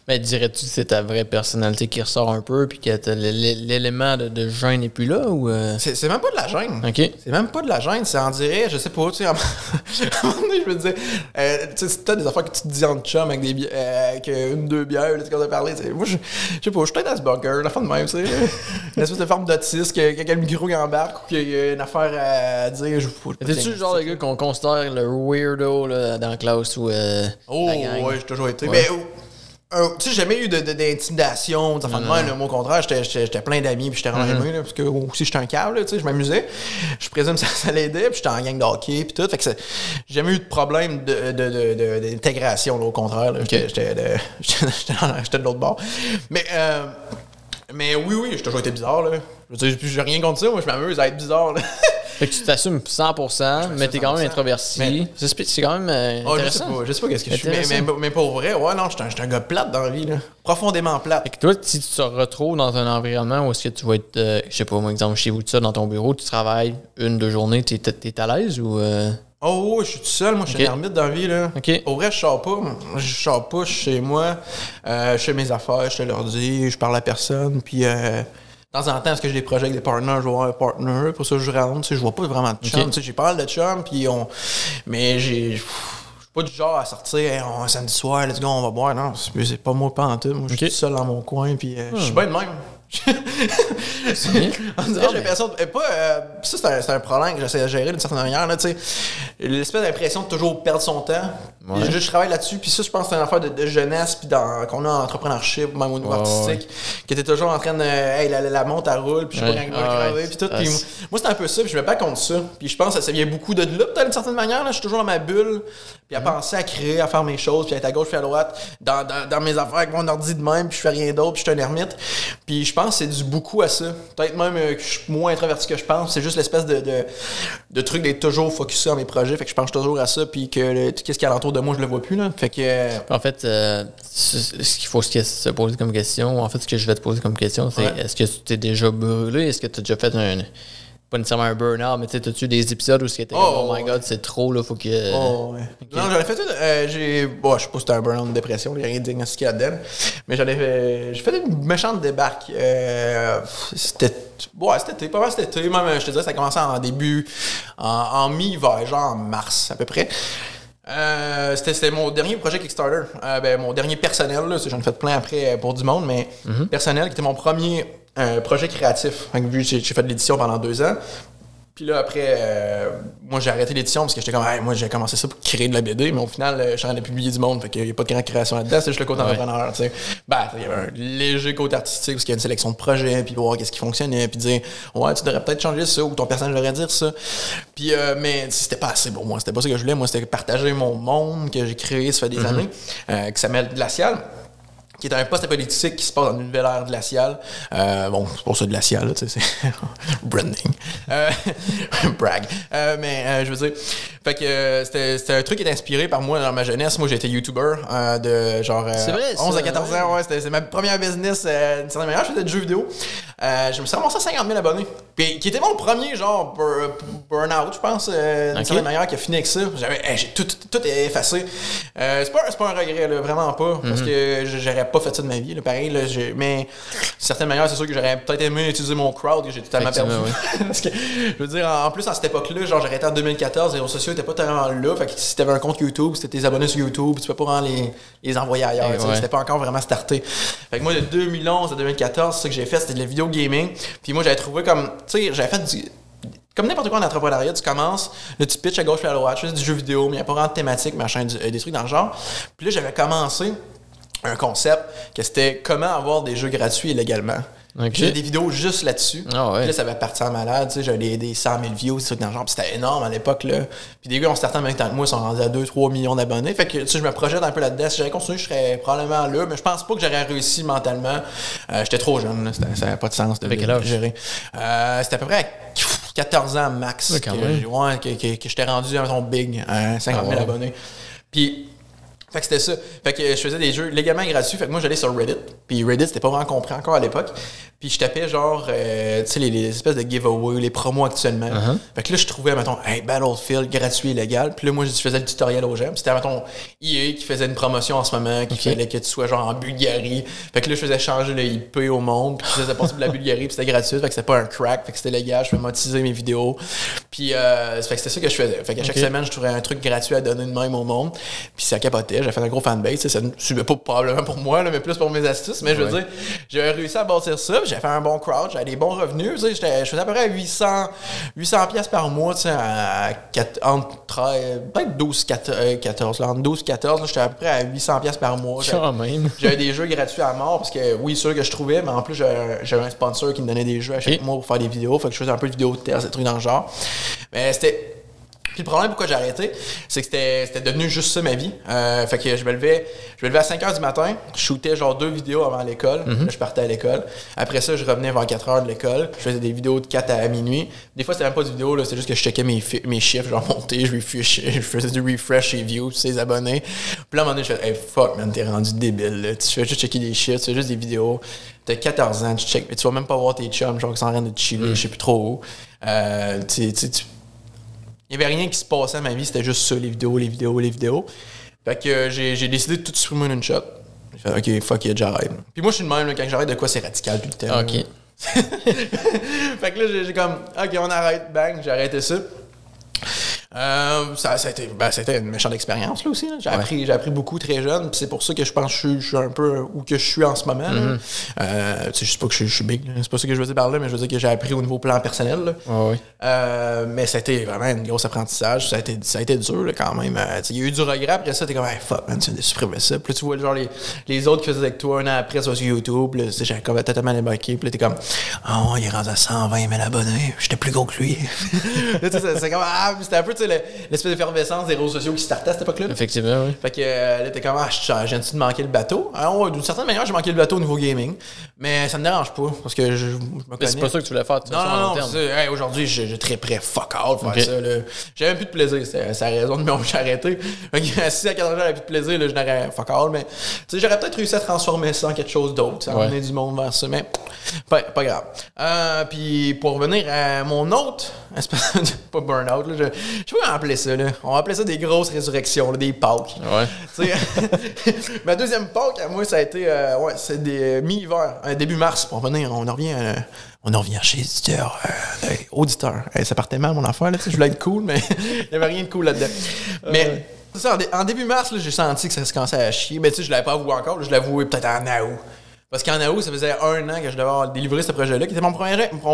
Mais dirais-tu que c'est ta vraie personnalité qui ressort un peu puis que l'élément de gêne n'est plus là ou C'est même pas de la gêne. OK. C'est même pas de la gêne, c'est on dirait, je sais pas, tu sais, à un moment donné, je me disais, tu sais, t'as des affaires que tu te dis en chum avec des avec une, deux bières, là, tu commences à parler, tu sais. Moi, je sais pas, je suis peut-être Asperger, la fin de même, tu sais. Une espèce de forme d'autisme, qu'il y a le micro qui embarque ou qu'il y a une affaire à dire. T'es-tu le genre de gars qu'on considère le weirdo là, dans la classe ou oh, ouais, j'ai toujours été. Ouais. Mais, tu sais, j'ai jamais eu d'intimidation, des affaires de même. Moi, au contraire, j'étais plein d'amis, puis j'étais vraiment aimé, là, parce que aussi, j'étais un câble, tu sais, je m'amusais. Je présume que ça l'aidait, puis j'étais en gang de hockey, puis tout. Fait que j'ai jamais eu de problème d'intégration, là, au contraire. Là, okay. J'étais de l'autre bord. Mais oui, j'ai toujours été bizarre, là. Je veux dire, j'ai rien contre ça, moi, je m'amuse à être bizarre, là. Fait que tu t'assumes 100%, mais t'es quand même introverti. Mais... C'est quand même intéressant. Je sais pas qu'est-ce que je suis, mais pour vrai, ouais, non, je suis un gars plate dans la vie, là. Profondément plate. Fait que toi, si tu te retrouves dans un environnement où est-ce que tu vas être, je sais pas, moi, exemple, chez vous, tout ça, dans ton bureau, tu travailles 1-2 journées, t'es à l'aise ou... Oh, je suis tout seul, moi, je suis un ermite dans la vie, là. Okay. Au vrai, je sors pas, je suis chez moi, je fais mes affaires, je te leur dis, je parle à personne, puis... De temps en temps, est-ce que j'ai des projets avec des partners, je vais avoir un partner, pour ça je rentre, tu sais, je vois pas vraiment de chum, okay. Tu sais, j'ai pas mal de chum, puis mais je suis pas du genre à sortir, un samedi soir, let's go, on va boire, non, c'est pas moi pas en tout, moi je suis seul dans mon coin, puis je suis bien de même. On dirait j'ai l'impression ça c'est un problème que j'essaie de gérer d'une certaine manière là, tu sais, l'espèce d'impression de toujours perdre son temps. Ouais. Je travaille là-dessus, puis ça je pense que c'est une affaire de jeunesse puis qu'on a en entrepreneurship même au niveau artistique, qui était toujours en train de la monte à roule, puis je sais pas quand va crever puis tout, puis moi c'est un peu ça, puis je me bats contre ça, puis je pense que ça vient beaucoup de là peut-être d'une certaine manière là, je suis toujours dans ma bulle, puis à penser à créer, à faire mes choses, puis à être à gauche puis à droite dans mes affaires avec mon ordi de même, puis je fais rien d'autre, puis je suis un ermite, puis je pense que c'est dû beaucoup à ça. Peut-être même que je suis moins introverti que je pense. C'est juste l'espèce de truc d'être toujours focusé sur mes projets. Fait que je pense toujours à ça. Puis que qu'est-ce qu'il y a alentour de moi, je le vois plus. Là. Fait que. En fait, ce qu'il faut se poser comme question, en fait, ce que je vais te poser comme question, c'est est-ce que tu t'es déjà brûlé? Est-ce que tu as déjà fait pas nécessairement un burn-out, mais tu sais, as-tu des épisodes où c'était oh my god, c'est trop, là, faut que... Oh, ouais. Okay. Non, j'en ai fait je sais pas si c'était un burn-out, une dépression, il n'y a rien de diagnostiqué là-dedans, mais j'ai fait une méchante débarque. C'était pas mal cet été, même, je te dirais, ça a commencé en début, en mi-hiver, genre en mars, à peu près. C'était mon dernier projet Kickstarter, mon dernier personnel, là, j'en ai fait plein après pour du monde, mais personnel, qui était mon premier projet créatif. Donc, vu que j'ai fait de l'édition pendant 2 ans, puis là après, moi j'ai arrêté l'édition parce que j'étais comme, moi j'ai commencé ça pour créer de la BD, mais au final, je suis en train de publier du monde, fait qu'il n'y a pas de grande création là-dedans, c'est juste le côté entrepreneur, tu sais. Il y avait un léger côté artistique parce qu'il y a une sélection de projets, puis voir qu'est-ce qui fonctionnait, puis dire, ouais, tu devrais peut-être changer ça, ou ton personnage devrait dire ça. Puis, mais c'était pas assez pour moi, c'était pas ça que je voulais, moi c'était partager mon monde que j'ai créé, ça fait des années, qui s'appelle Glacial, qui est un post-apocalyptique qui se passe dans une nouvelle ère glaciale. C'est pour ça glacial, là, tu sais, c'est branding. Brag. Mais je veux dire, fait que c'était un truc qui est inspiré par moi dans ma jeunesse. Moi, j'ai été YouTuber de genre 11 à 14 ans. Ouais, c'est ma première business. D'une certaine manière, je faisais du jeu vidéo. je me suis ramassé à 50 000 abonnés. Puis, qui était mon premier, genre, burn-out, je pense, d'une certaine manière, qui a fini avec ça. J'ai tout effacé. C'est pas un regret, là, vraiment pas, parce que j'aurais pas fait ça de ma vie, là, pareil, là, mais d'une certaine manière, c'est sûr que j'aurais peut-être aimé utiliser mon crowd, que j'ai totalement perdu. Oui. Parce que, je veux dire, en plus, à cette époque-là, genre, j'arrêtais en 2014, les réseaux sociaux étaient pas tellement là. Fait que si t'avais un compte YouTube, c'était tes abonnés sur YouTube, tu peux pas vraiment les envoyer ailleurs. C'était pas encore vraiment starté. Fait que moi, de 2011 à 2014, c'est ça que j'ai fait, c'était de la vidéo gaming. Puis moi, j'avais trouvé comme, tu sais, j'avais fait comme n'importe quoi en entrepreneuriat, tu commences, là, tu pitches à gauche et à droite, tu fais du jeu vidéo, mais il n'y a pas vraiment de thématique, machin, des trucs dans le genre. Puis là, j'avais commencé un concept que c'était comment avoir des jeux gratuits illégalement. Okay. J'ai des vidéos juste là-dessus. Oh, ouais. Puis là, ça avait parti en malade. Tu sais, j'avais des 100 000 views, des trucs dans le genre. Puis c'était énorme à l'époque, là. Puis des gars, on startait en même temps que moi, ils sont rendus à 2-3 millions d'abonnés. Fait que, tu sais, je me projette un peu là-dedans. Si j'avais continué, je serais probablement là. Mais je pense pas que j'aurais réussi mentalement. J'étais trop jeune, là. Ça n'avait pas de sens de gérer. C'était à peu près à 14 ans max. Ouais, que j'étais rendu à ton big, 50 000 abonnés. Puis, fait que c'était ça. Fait que je faisais des jeux légalement gratuits. Fait que moi, j'allais sur Reddit. Puis Reddit, c'était pas vraiment compris encore à l'époque. Puis je tapais genre, tu sais, les espèces de giveaways, les promos actuellement. Fait que là, je trouvais, mettons, hey, Battlefield gratuit et légal. Puis là, moi, je faisais le tutoriel aux gens. Puis c'était, mettons, EA qui faisait une promotion en ce moment, qui fallait que tu sois genre en Bulgarie. Fait que là, je faisais changer le IP au monde. Puis je faisais passer pour la Bulgarie. Puis c'était gratuit. Fait que c'était pas un crack. Fait que c'était légal. Je pouvais monétiser mes vidéos. Puis fait que c'était ça que je faisais. Fait qu'à chaque semaine, je trouvais un truc gratuit à donner de même au monde. Puis ça capotait. J'ai fait un gros fanbase. Ça ne suivait pas probablement pour moi, là, mais plus pour mes astuces. Mais je veux dire, j'ai réussi à bâtir ça. J'ai fait un bon crowd. J'avais des bons revenus. Je faisais à peu près 800 $800 par mois, tu sais, entre peut-être 12 14. Là, entre 12 et 14, j'étais à peu près à 800 $ par mois. J'avais des jeux gratuits à mort parce que, oui, ceux que je trouvais, mais en plus, j'avais un sponsor qui me donnait des jeux à chaque mois pour faire des vidéos. Fait que je faisais un peu de vidéos de test, des trucs dans le genre. Mais c'était. Puis le problème pourquoi j'ai arrêté, c'est que c'était devenu juste ça ma vie. Fait que je me levais à 5 h du matin, je shootais genre 2 vidéos avant l'école, là, je partais à l'école. Après ça, je revenais vers 4 h de l'école, je faisais des vidéos de 4 à minuit. Des fois, c'était même pas des vidéos, là, c'est juste que je checkais mes chiffres, genre monté, je faisais du refresh chez views, ses abonnés. Puis là, à un moment donné, je faisais, hey fuck man, t'es rendu débile, là. Tu fais juste checker des chiffres, tu fais juste des vidéos. T'as 14 ans, tu checkes, mais tu vas même pas voir tes chums, genre qui sont en train de chiller, je sais plus trop où. Il n'y avait rien qui se passait à ma vie, c'était juste ça, les vidéos. Fait que j'ai décidé de tout supprimer d'une shot. J'ai fait, OK, fuck it, j'arrête. Puis moi, je suis le même, là, quand j'arrête de quoi, c'est radical tout le temps. OK. Fait que là, j'ai comme, OK, on arrête, bang, j'ai arrêté ça. Ça a été une méchante expérience là aussi. Là. J'ai appris beaucoup très jeune, puis c'est pour ça que je pense que je suis un peu où que je suis en ce moment. Je sais pas que je suis big, là. C'est pas ça que je veux dire par là, mais je veux dire que j'ai appris au niveau plan personnel. Là. Mais ça a été vraiment un gros apprentissage. Ça a été dur là, quand même. Il y a eu du regret après ça, t'es comme hey, fuck man, tu viens de supprimer ça. Puis là, tu vois genre les autres qui faisaient avec toi un an après sur YouTube, là, j'avais totalement débarqué. Puis là, t'es comme oh, il est rendu à 120 000 abonnés, j'étais plus gros que lui. Là, c'est comme c'était un peu l'espèce d'effervescence des réseaux sociaux qui startaient à cette époque-là. Effectivement, oui. Fait que là, t'es comme, j'ai-tu de manquer le bateau? Alors, d'une certaine manière, j'ai manqué le bateau au niveau gaming. Mais ça me dérange pas, parce que je me connais. Mais c'est pas ça que tu voulais faire, tout ça, non, hey, aujourd'hui, j'ai très prêt fuck out faire ça, là. J'avais même plus de plaisir, c'est la raison de j'ai arrêté. Fait que si à 14 ans, j'avais plus de plaisir, là, je n'aurais fuck out, mais, tu sais, j'aurais peut-être réussi à transformer ça en quelque chose d'autre, à amener du monde vers ça, mais pas grave. Puis, pour revenir à mon autre, pas burn-out, là, je sais pas comment appeler ça, là. On va appeler ça des grosses résurrections, là, des Pâques. Ouais. Ma deuxième Pâques, à moi, ça a été c'est des mi-hiver, début mars, pour revenir. On en revient chez auditeur. Ça partait mal, mon affaire, là. Je voulais être cool, mais il n'y avait rien de cool là-dedans. Mais c'est ça, en début mars, là, j'ai senti que ça se commençait à chier. Mais tu sais, je l'avais pas avoué encore, là, je l'avouais peut-être en août. Parce qu'en août, ça faisait 1 an que je devais avoir délivré ce projet-là, qui était mon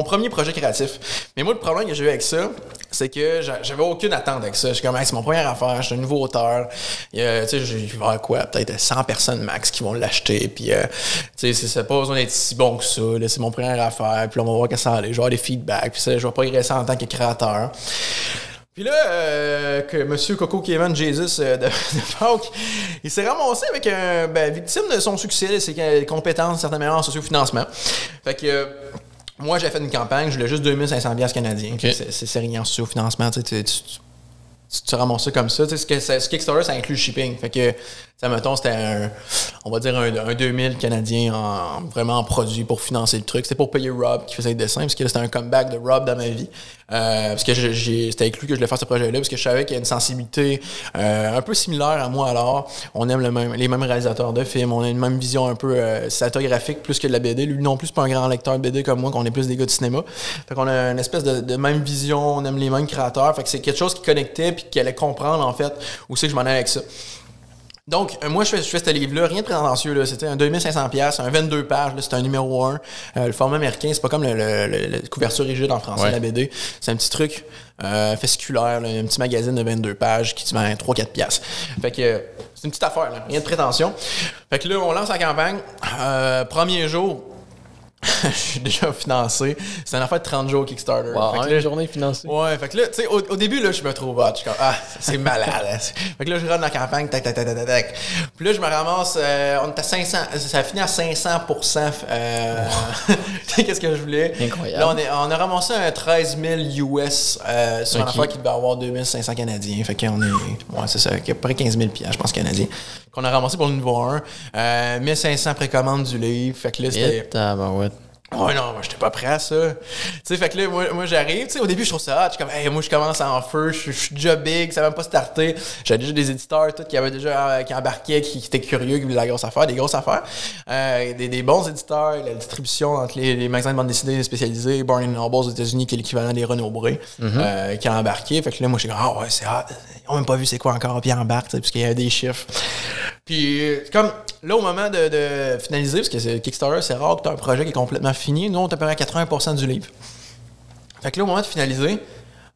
premier projet créatif. Mais moi, le problème que j'ai eu avec ça, c'est que j'avais aucune attente avec ça. Je suis comme, hey, c'est mon première affaire, je suis un nouveau auteur. Tu sais, je vais avoir quoi? Peut-être 100 personnes max qui vont l'acheter. Puis, tu sais, c'est pas besoin d'être si bon que ça. Là, c'est mon première affaire. Puis là, on va voir que ça allait. Je vais avoir des feedbacks. Puis ça, je vais progresser en tant que créateur. Puis là, que M. Coco Kevin Jesus de Pâques, il s'est ramassé avec victime de son succès, ses compétences, certainement en sociofinancement. Fait que moi, j'ai fait une campagne, je voulais juste 2500 $ canadiens. Okay. C'est rien en sociofinancement, tu te ramasses ça comme ça. Ce Kickstarter, ça inclut le shipping. Fait que Ça, mettons, c'était on va dire un 2000 Canadiens vraiment en produit pour financer le truc. C'était pour payer Rob qui faisait le dessin, parce que là, c'était un comeback de Rob dans ma vie. Parce que c'était avec lui que je voulais faire ce projet-là, parce que je savais qu'il y a une sensibilité un peu similaire à moi alors. On aime les mêmes réalisateurs de films, on a une même vision un peu cinématographique plus que de la BD. Lui non plus, c'est pas un grand lecteur de BD comme moi, qu'on est plus des gars de cinéma. Fait qu'on a une espèce de même vision, on aime les mêmes créateurs. Fait que c'est quelque chose qui connectait puis qui allait comprendre, en fait, où c'est que je m'en allais avec ça. Donc, moi, je fais ce livre-là, rien de prétentieux, là. C'était un 2500$, un 22 pages, là, c'était un numéro 1. Le format américain, c'est pas comme la couverture rigide en français, la BD. C'est un petit truc fasciculaire, là, un petit magazine de 22 pages qui te vend 3-4$. Fait que c'est une petite affaire, là, rien de prétention. Fait que là, on lance la campagne. Premier jour, je suis déjà financé. C'est une affaire de 30 jours Kickstarter. Wow, fait que une journée financée. Ouais, fait que là, tu sais, au début, là, je me trouve hot. Je suis comme, c'est malade. Hein. Fait que là, je run la campagne, tac. Puis là, je me ramasse, on est à 500, ça a fini à 500%. Qu'est-ce que je voulais? Incroyable. Là, on a ramassé un 13 000 US sur une affaire qui devait avoir 2500 Canadiens. Fait qu'on est, c'est ça, à peu près 15 000 je pense, Canadiens. Qu'on a ramassé pour le niveau 1. 1500 précommandes du livre. Fait que là, c'était. Ouais, non, moi, j'étais pas prêt à ça. Tu sais, fait que là, moi j'arrive. Tu sais, au début, je trouve ça hot. Je suis comme, hey, moi, je commence en feu. Je suis déjà big. Ça va même pas starter. J'avais déjà des éditeurs, tout, qui embarquaient, qui étaient curieux, qui voulaient des grosses affaires. Des bons éditeurs, la distribution entre les magasins de bande dessinée spécialisés, Barnes & Noble aux États-Unis, qui est l'équivalent des Renaud Bré, qui a embarqué. Fait que là, moi, je suis comme, ouais, c'est hot. Ils ont même pas vu c'est quoi encore, puis ils embarquent, puisqu'il y avait des chiffres. Puis, comme là, au moment de finaliser, parce que Kickstarter, c'est rare que tu as un projet qui est complètement fini. Nous, on est à peu près à 80% du livre. Fait que là, au moment de finaliser,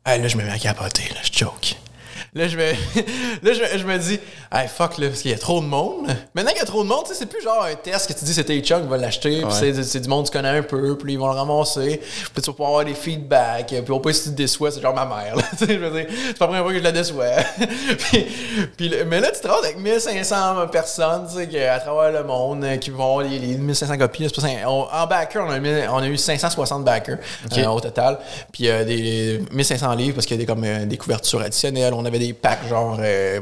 là, je me mets à capoter, là, je choke. Là, je me dis, hey, fuck, là, parce qu'il y a trop de monde. Maintenant qu'il y a trop de monde, c'est plus genre un test que tu dis, c'est tes chums qui vont l'acheter, puis c'est du monde que tu connais un peu, puis ils vont le ramasser, puis tu vas pouvoir avoir des feedbacks, puis au pas si tu te déçois, c'est genre ma mère, là. Je veux dire, c'est pas la première fois que je la déçois. Mais là, tu te rends avec 1500 personnes, tu sais, à travers le monde, qui vont avoir les 1500 copies. C'est pas en backer, on a eu 560 backers au total, puis des 1500 livres, parce qu'il y a des couvertures additionnelles. On avait des packs, genre,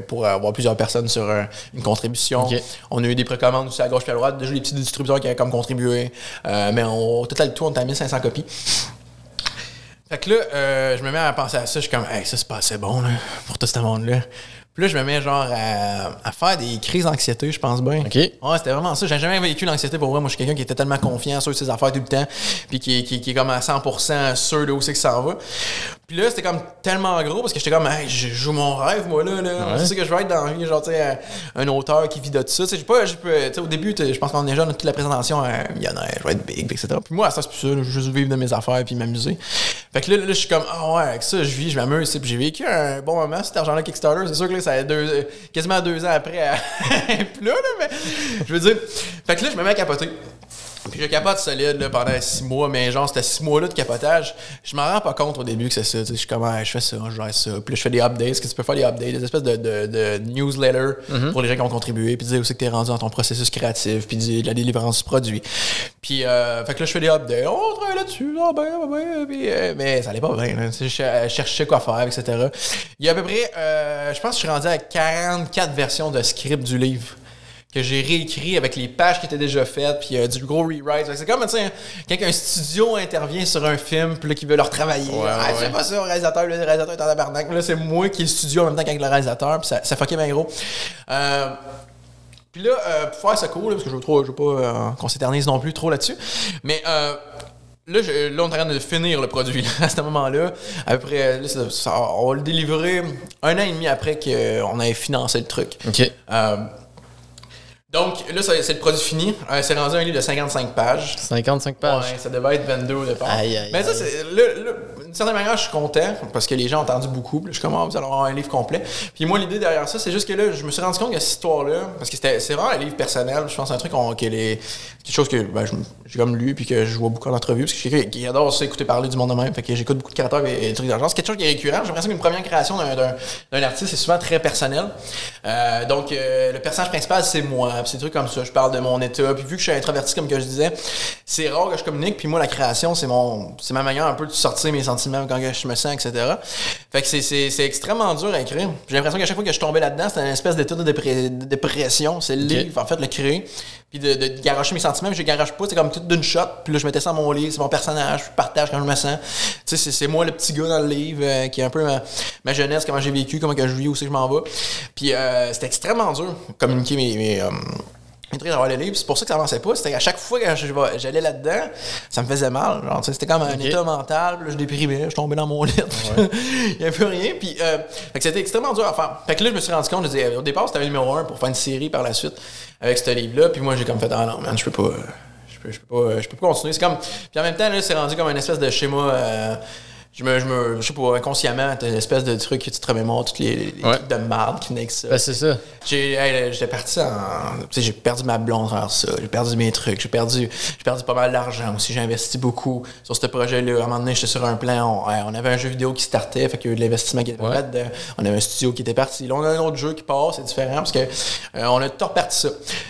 pour avoir plusieurs personnes sur une contribution. On a eu des précommandes aussi à gauche et à droite. Déjà, des petits distributeurs qui avaient comme contribué. Mais au total, tout, on était à 1500 copies. Fait que là, je me mets à penser à ça. Je suis comme, hey, ça, c'est pas assez bon, là, pour tout ce monde-là. Puis là, je me mets genre à faire des crises d'anxiété, je pense bien. Ouais, c'était vraiment ça. J'ai jamais vécu l'anxiété pour vrai. Moi, je suis quelqu'un qui était tellement confiant sur ses affaires tout le temps, puis qui est comme à 100% sûr de où c'est que ça en va. Puis là, c'était comme tellement gros parce que j'étais comme, hey, je joue mon rêve, moi, là. C'est ça que je veux être dans la vie, genre, tu sais, un auteur qui vit de ça. Tu sais, au début, je pense qu'on est jeune, toute la présentation, millionnaire, je vais être big, etc. Puis moi, ça, c'est plus ça, je veux juste vivre de mes affaires puis m'amuser. Fait que là, je suis comme, ouais, avec ça, je vis, je m'amuse. Puis j'ai vécu un bon moment, cet argent-là Kickstarter. C'est sûr que là, ça a quasiment 2 ans après, plus là, mais je veux dire. Fait que là, je me mets à capoter. Puis je capote solide là, pendant 6 mois, mais genre, c'était 6 mois-là de capotage. Je m'en rends pas compte au début que c'est ça. Je suis comme, je fais ça, je gère ça. Puis là, je fais des updates. Est-ce que tu peux faire des updates, des espèces de newsletters pour les gens qui ont contribué, puis dire aussi que t'es rendu dans ton processus créatif, puis de la délivrance du produit. Puis, fait que là, je fais des updates. On travaille là-dessus, mais ça allait pas bien. Là. Je cherchais quoi faire, etc. Il y a à peu près, je pense que je suis rendu à 44 versions de script du livre que j'ai réécrit avec les pages qui étaient déjà faites, puis du gros rewrite. C'est comme, tu sais, quand un studio intervient sur un film, puis là, qui veut le retravailler. Je fais pas ça au réalisateur, le réalisateur est en tabarnak. Là, c'est moi qui est le studio en même temps qu'avec le réalisateur, puis ça fuckait bien gros. Puis là, pour faire ça cool, parce que je veux pas qu'on s'éternise non plus trop là-dessus, mais... Là, on est en train de finir le produit là, à ce moment-là. Après, on va le délivrer 1 an et demi après qu'on ait financé le truc. Donc, là, c'est le produit fini. C'est rendu un livre de 55 pages. 55 pages? Ouais, ça devait être 22 au départ. Mais ça, d'une certaine manière, je suis content parce que les gens ont entendu beaucoup. Puis je suis comme, vous allez avoir un livre complet. Puis moi, l'idée derrière ça, c'est juste que là, je me suis rendu compte que cette histoire-là, parce que c'est vraiment un livre personnel. Je pense que c'est un truc quelque chose que j'ai comme lu puis que je vois beaucoup en entrevue. Parce que je suis quelqu'un qui adore ça, écouter parler du monde de même. Fait que j'écoute beaucoup de créateurs et des trucs d'argent. C'est quelque chose qui est récurrent. J'ai l'impression qu'une première création d'un artiste, c'est souvent très personnel. Donc, le personnage principal, c'est moi. Puis c'est des trucs comme ça. Je parle de mon état. Puis vu que je suis introverti, comme que je disais, c'est rare que je communique. Puis moi, la création, c'est ma manière un peu de sortir mes sentiments quand je me sens, etc. Fait que c'est extrêmement dur à écrire. J'ai l'impression qu'à chaque fois que je tombais là-dedans, c'était une espèce d'état de dépression. C'est le livre, en fait, le créer. Puis de garocher mes sentiments. Mais je garoche pas. C'est comme tout d'une shot. Puis là, je mettais ça dans mon livre. C'est mon personnage. Je partage quand je me sens. Tu sais, c'est moi le petit gars dans le livre qui est un peu ma jeunesse, comment j'ai vécu, comment que je vis, où c'est que je m'en vais. Puis c'était extrêmement dur de communiquer mes trucs dans le livre. C'est pour ça que ça avançait pas. C'était à chaque fois que j'allais là-dedans, ça me faisait mal. Genre, c'était comme un état mental. Puis là, je déprimais, je tombais dans mon lit. Il n'y avait plus rien. Puis fait que c'était extrêmement dur à faire. Fait que là, je me suis rendu compte, je disais, au départ, c'était le numéro 1 pour faire une série par la suite avec ce livre-là. Puis moi, j'ai comme fait, ah non, man, je peux pas continuer. C'est comme. Puis en même temps, là, c'est rendu comme une espèce de schéma. Je sais pas, inconsciemment, t'as une espèce de truc que tu te remémores toutes les trucs de marde qui n'est que ça. Ben, c'est ça. J'étais parti tu sais, j'ai perdu ma blonde vers ça. J'ai perdu mes trucs. J'ai perdu pas mal d'argent aussi. J'ai investi beaucoup sur ce projet-là. À un moment donné, j'étais sur un plan. On avait un jeu vidéo qui startait, fait qu'il y a eu de l'investissement qui était fait dedans. On avait un studio qui était parti. Là, on a un autre jeu qui part, c'est différent parce que on a tout reparti ça.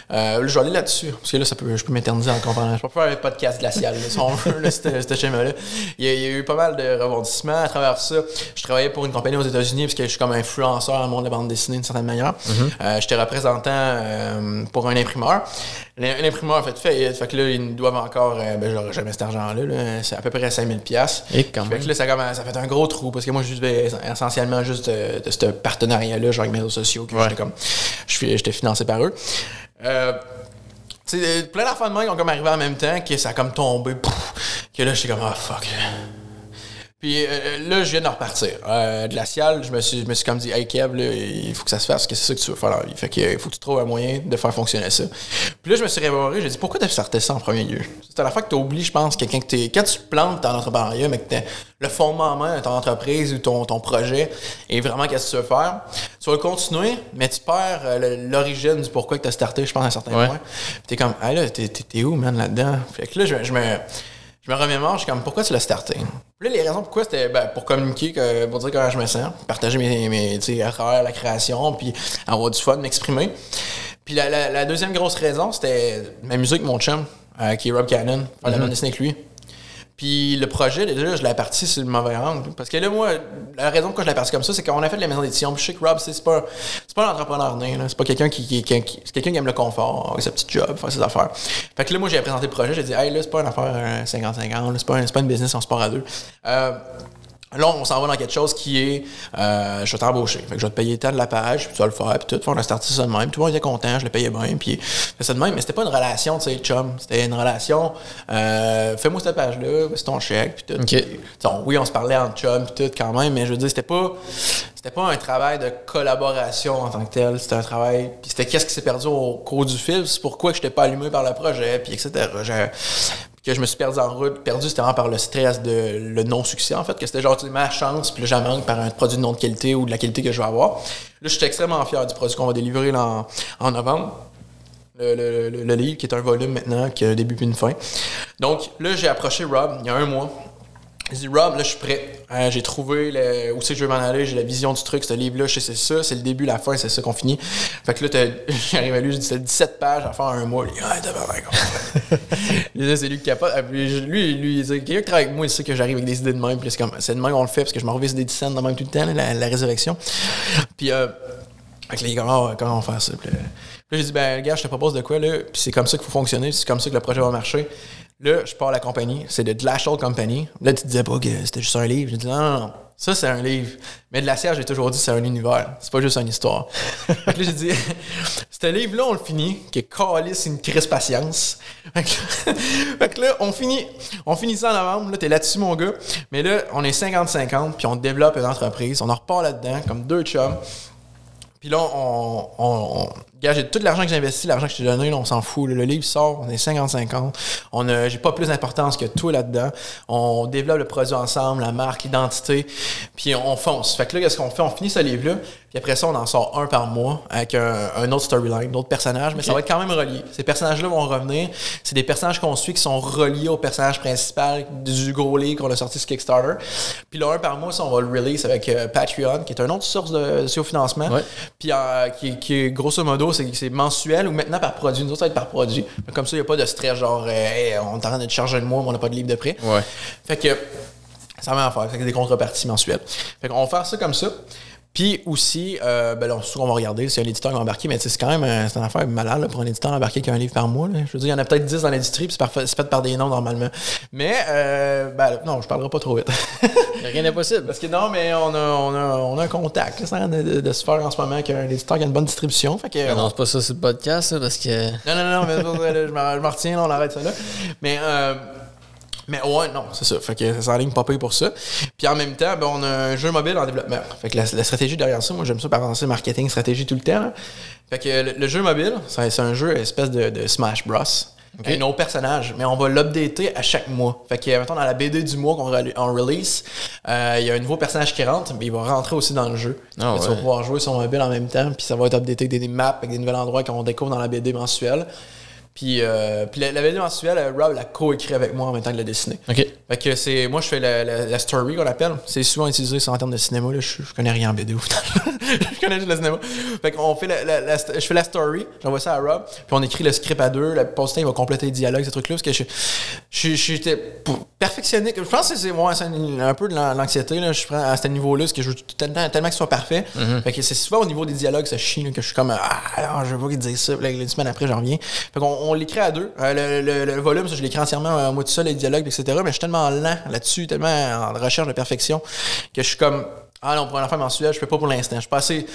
Là, je vais aller là-dessus. Parce que là, je peux m'éterniser en comprenant. Je peux faire un podcast glacial, là, si on veut, là, ce schéma-là. Il y a eu pas mal de rebondissements à travers ça. Je travaillais pour une compagnie aux États-Unis parce que je suis comme influenceur dans le monde de la bande dessinée d'une certaine manière. J'étais représentant pour un imprimeur. L'imprimeur a fait faillite. Fait que là, ils nous doivent encore, j'aurais jamais cet argent-là. Là. C'est à peu près 5000 $. Et quand même. Fait que là, ça fait un gros trou parce que moi, je vivais essentiellement juste de ce partenariat-là, genre avec mes réseaux sociaux, que j'étais financé par eux. Plein d'enfants de moi qui ont comme arrivé en même temps, que ça a comme tombé, que là, j'étais comme, ah, fuck. Puis là, je viens de repartir. Glacial, je me suis comme dit, hey Kev, là, il faut que ça se fasse, parce que c'est ça que tu veux faire dans la vie. Fait qu'il faut que tu trouves un moyen de faire fonctionner ça. Puis là, je me suis réveillé, j'ai dit, pourquoi tu as sorti ça en premier lieu? C'est à la fois que tu oublies, je pense, quand tu plantes ton entrepreneuriat, mais que le fondement en main de ton entreprise ou ton projet est vraiment qu'est-ce que tu veux faire, tu vas le continuer, mais tu perds l'origine du pourquoi que tu as starté, je pense, à un certain point. Puis t'es comme, hey là, t'es où, man, là-dedans? Fait que là, je me remémore, je suis comme, pourquoi tu l'as starté? Puis là, les raisons pourquoi, c'était pour communiquer, pour dire comment je me sens, partager mes à travers la création, puis avoir du fun, m'exprimer. Puis la deuxième grosse raison, c'était m'amuser avec mon chum, qui est Rob Cannon, faire la bande dessinée avec lui. Puis le projet, déjà, je l'ai parti sur le mauvais angle. Parce que là, moi, la raison pourquoi je l'ai parti comme ça, c'est qu'on a fait de la maison d'édition. Puis je sais que Rob, c'est pas un entrepreneur né. C'est pas quelqu'un c'est quelqu'un qui aime le confort, avec sa petite job, faire ses affaires. Fait que là, moi, j'ai présenté le projet. J'ai dit, hey, là, c'est pas une affaire 50-50. C'est pas une business, on se part à deux. Là, on s'en va dans quelque chose qui est je vais t'embaucher. Fait que je vais te payer tant de la page, puis tu vas le faire, puis tout. On a starté ça de même. Tout le monde était content, je le payais bien, puis fait ça de même. Mais c'était pas une relation, tu sais, chum. C'était une relation fais-moi cette page-là, c'est ton chèque, puis tout. Okay. Puis, oui, on se parlait en chum, puis tout, quand même, mais je veux dire, c'était pas un travail de collaboration en tant que tel. C'était un travail. Puis c'était qu'est-ce qui s'est perdu au cours du fil. C'est pourquoi que je n'étais pas allumé par le projet, puis etc. Que je me suis perdu en route. Perdu, c'était vraiment par le stress de le non-succès, en fait, que c'était genre ma chance, puis là, j'en manque par un produit de non-qualité ou de la qualité que je vais avoir. Là, je suis extrêmement fier du produit qu'on va délivrer là, en novembre. Le livre, qui est un volume maintenant, qui a un début puis une fin. Donc, là, j'ai approché Rob il y a un mois. J'ai dit, Rob, là, je suis prêt. J'ai trouvé où c'est que je veux m'en aller. J'ai la vision du truc. Ce livre-là, je sais, c'est ça. C'est le début, la fin, c'est ça qu'on finit. Fait que là, j'arrive à lui, j'ai dit, c'est 17 pages à faire un mois. Il dit, ah, t'as c'est lui qui capote. Lui, quelqu'un qui travaille avec moi, il sait que j'arrive avec des idées de même. Puis c'est de même qu'on le fait, parce que je me revise des scènes de même tout le temps, la résurrection. Puis, avec les gars, comment on fait ça? Puis là, j'ai dit, gars, je te propose de quoi, là? Puis c'est comme ça qu'il faut fonctionner. C'est comme ça que le projet va marcher. Là, je pars à la compagnie. C'est de Glacial Company. Là, tu te disais pas que c'était juste un livre. J'ai dit, non. Ça, c'est un livre. Mais de la Glacial, j'ai toujours dit, c'est un univers. C'est pas juste une histoire. Fait que là, j'ai dit, ce livre-là, on le finit, qui est calisse une crise patience. Fait que là, on finit ça en novembre. Là, t'es là-dessus, mon gars. Mais là, on est 50-50, puis on développe une entreprise. On en repart là-dedans, comme deux chums. Puis là, Gars, j'ai tout l'argent que j'ai investi, l'argent que je t'ai donné, là, on s'en fout. Là. Le livre sort, on est 50-50. J'ai pas plus d'importance que toi là-dedans. On développe le produit ensemble, la marque, l'identité, puis on fonce. Fait que là, qu'est-ce qu'on fait? On finit ce livre-là, puis après ça, on en sort un par mois avec un autre storyline, d'autres personnages, mais ça va être quand même relié. Ces personnages-là vont revenir. C'est des personnages qu'on suit qui sont reliés au personnage principal du gros livre qu'on a sorti sur Kickstarter. Puis là, un par mois, ça, on va le release avec Patreon, qui est une autre source de financement. Ouais. Puis qui est grosso modo, c'est mensuel ou maintenant par produit. Nous autres, ça va être par produit. Comme ça, il n'y a pas de stress, genre, hey, on est en train de te charger le mois, mais on n'a pas de livre de prêt. Ouais. Fait que ça va en faire. Fait que des contreparties mensuelles. Fait qu'on va faire ça comme ça. Puis aussi, ben là, on va regarder si un éditeur va embarquer, mais c'est quand même c'est une affaire malade là, pour un éditeur embarquer qui a un livre par mois. Là. Je veux dire, il y en a peut-être 10 dans l'industrie, puis c'est fait par des noms normalement. Mais, ben non, je parlerai pas trop vite. Rien n'est possible. Parce que non, mais on a un contact. Là, ça a de se faire en ce moment qu'un éditeur qui a une bonne distribution. Fait que, non, c'est pas ça sur le podcast, là, parce que... Non, mais je me retiens, là, on arrête ça là. Mais ouais, non, c'est ça. Fait que ça s'enligne pas pire pour ça. Puis en même temps, ben, on a un jeu mobile en développement. Fait que la stratégie derrière ça, moi j'aime ça penser marketing, stratégie tout le temps. Là. Fait que le jeu mobile, c'est un jeu espèce de Smash Bros. Okay. Nos personnages, mais on va l'updater à chaque mois. Fait que, mettons, dans la BD du mois qu'on release, il y a un nouveau personnage qui rentre, mais il va rentrer aussi dans le jeu. Oh, ouais. Tu vas pouvoir jouer sur mobile en même temps, puis ça va être updaté avec des maps, avec des nouveaux endroits qu'on découvre dans la BD mensuelle. Puis la BD mensuelle, Rob l'a co-écrit avec moi en même temps que l'a dessiné. OK. Fait que moi, je fais la story qu'on appelle. C'est souvent utilisé en termes de cinéma. Là. Je connais rien en BD au final. Je connais juste le cinéma. Fait qu'on fait je fais la story, j'envoie ça à Rob, puis on écrit le script à deux. Le post-it, il va compléter les dialogues, ces trucs-là. Parce que j'étais perfectionné. Je pense que c'est un peu de l'anxiété. Là. Je prends à ce niveau-là, parce que je veux tellement que ce soit parfait. Mm-hmm. Fait que c'est souvent au niveau des dialogues, ça chie, là, que je suis comme je veux pas qu'il dise ça. Là, une semaine après, j'en reviens. Fait qu'on l'écrit à deux. Le volume, ça, je l'écris entièrement moi tout seul, les dialogues, etc. Mais je suis tellement lent là-dessus, tellement en recherche de perfection, que je suis comme non, pour un affaire mensuelle, je fais pas pour l'instant. Je suis pas assez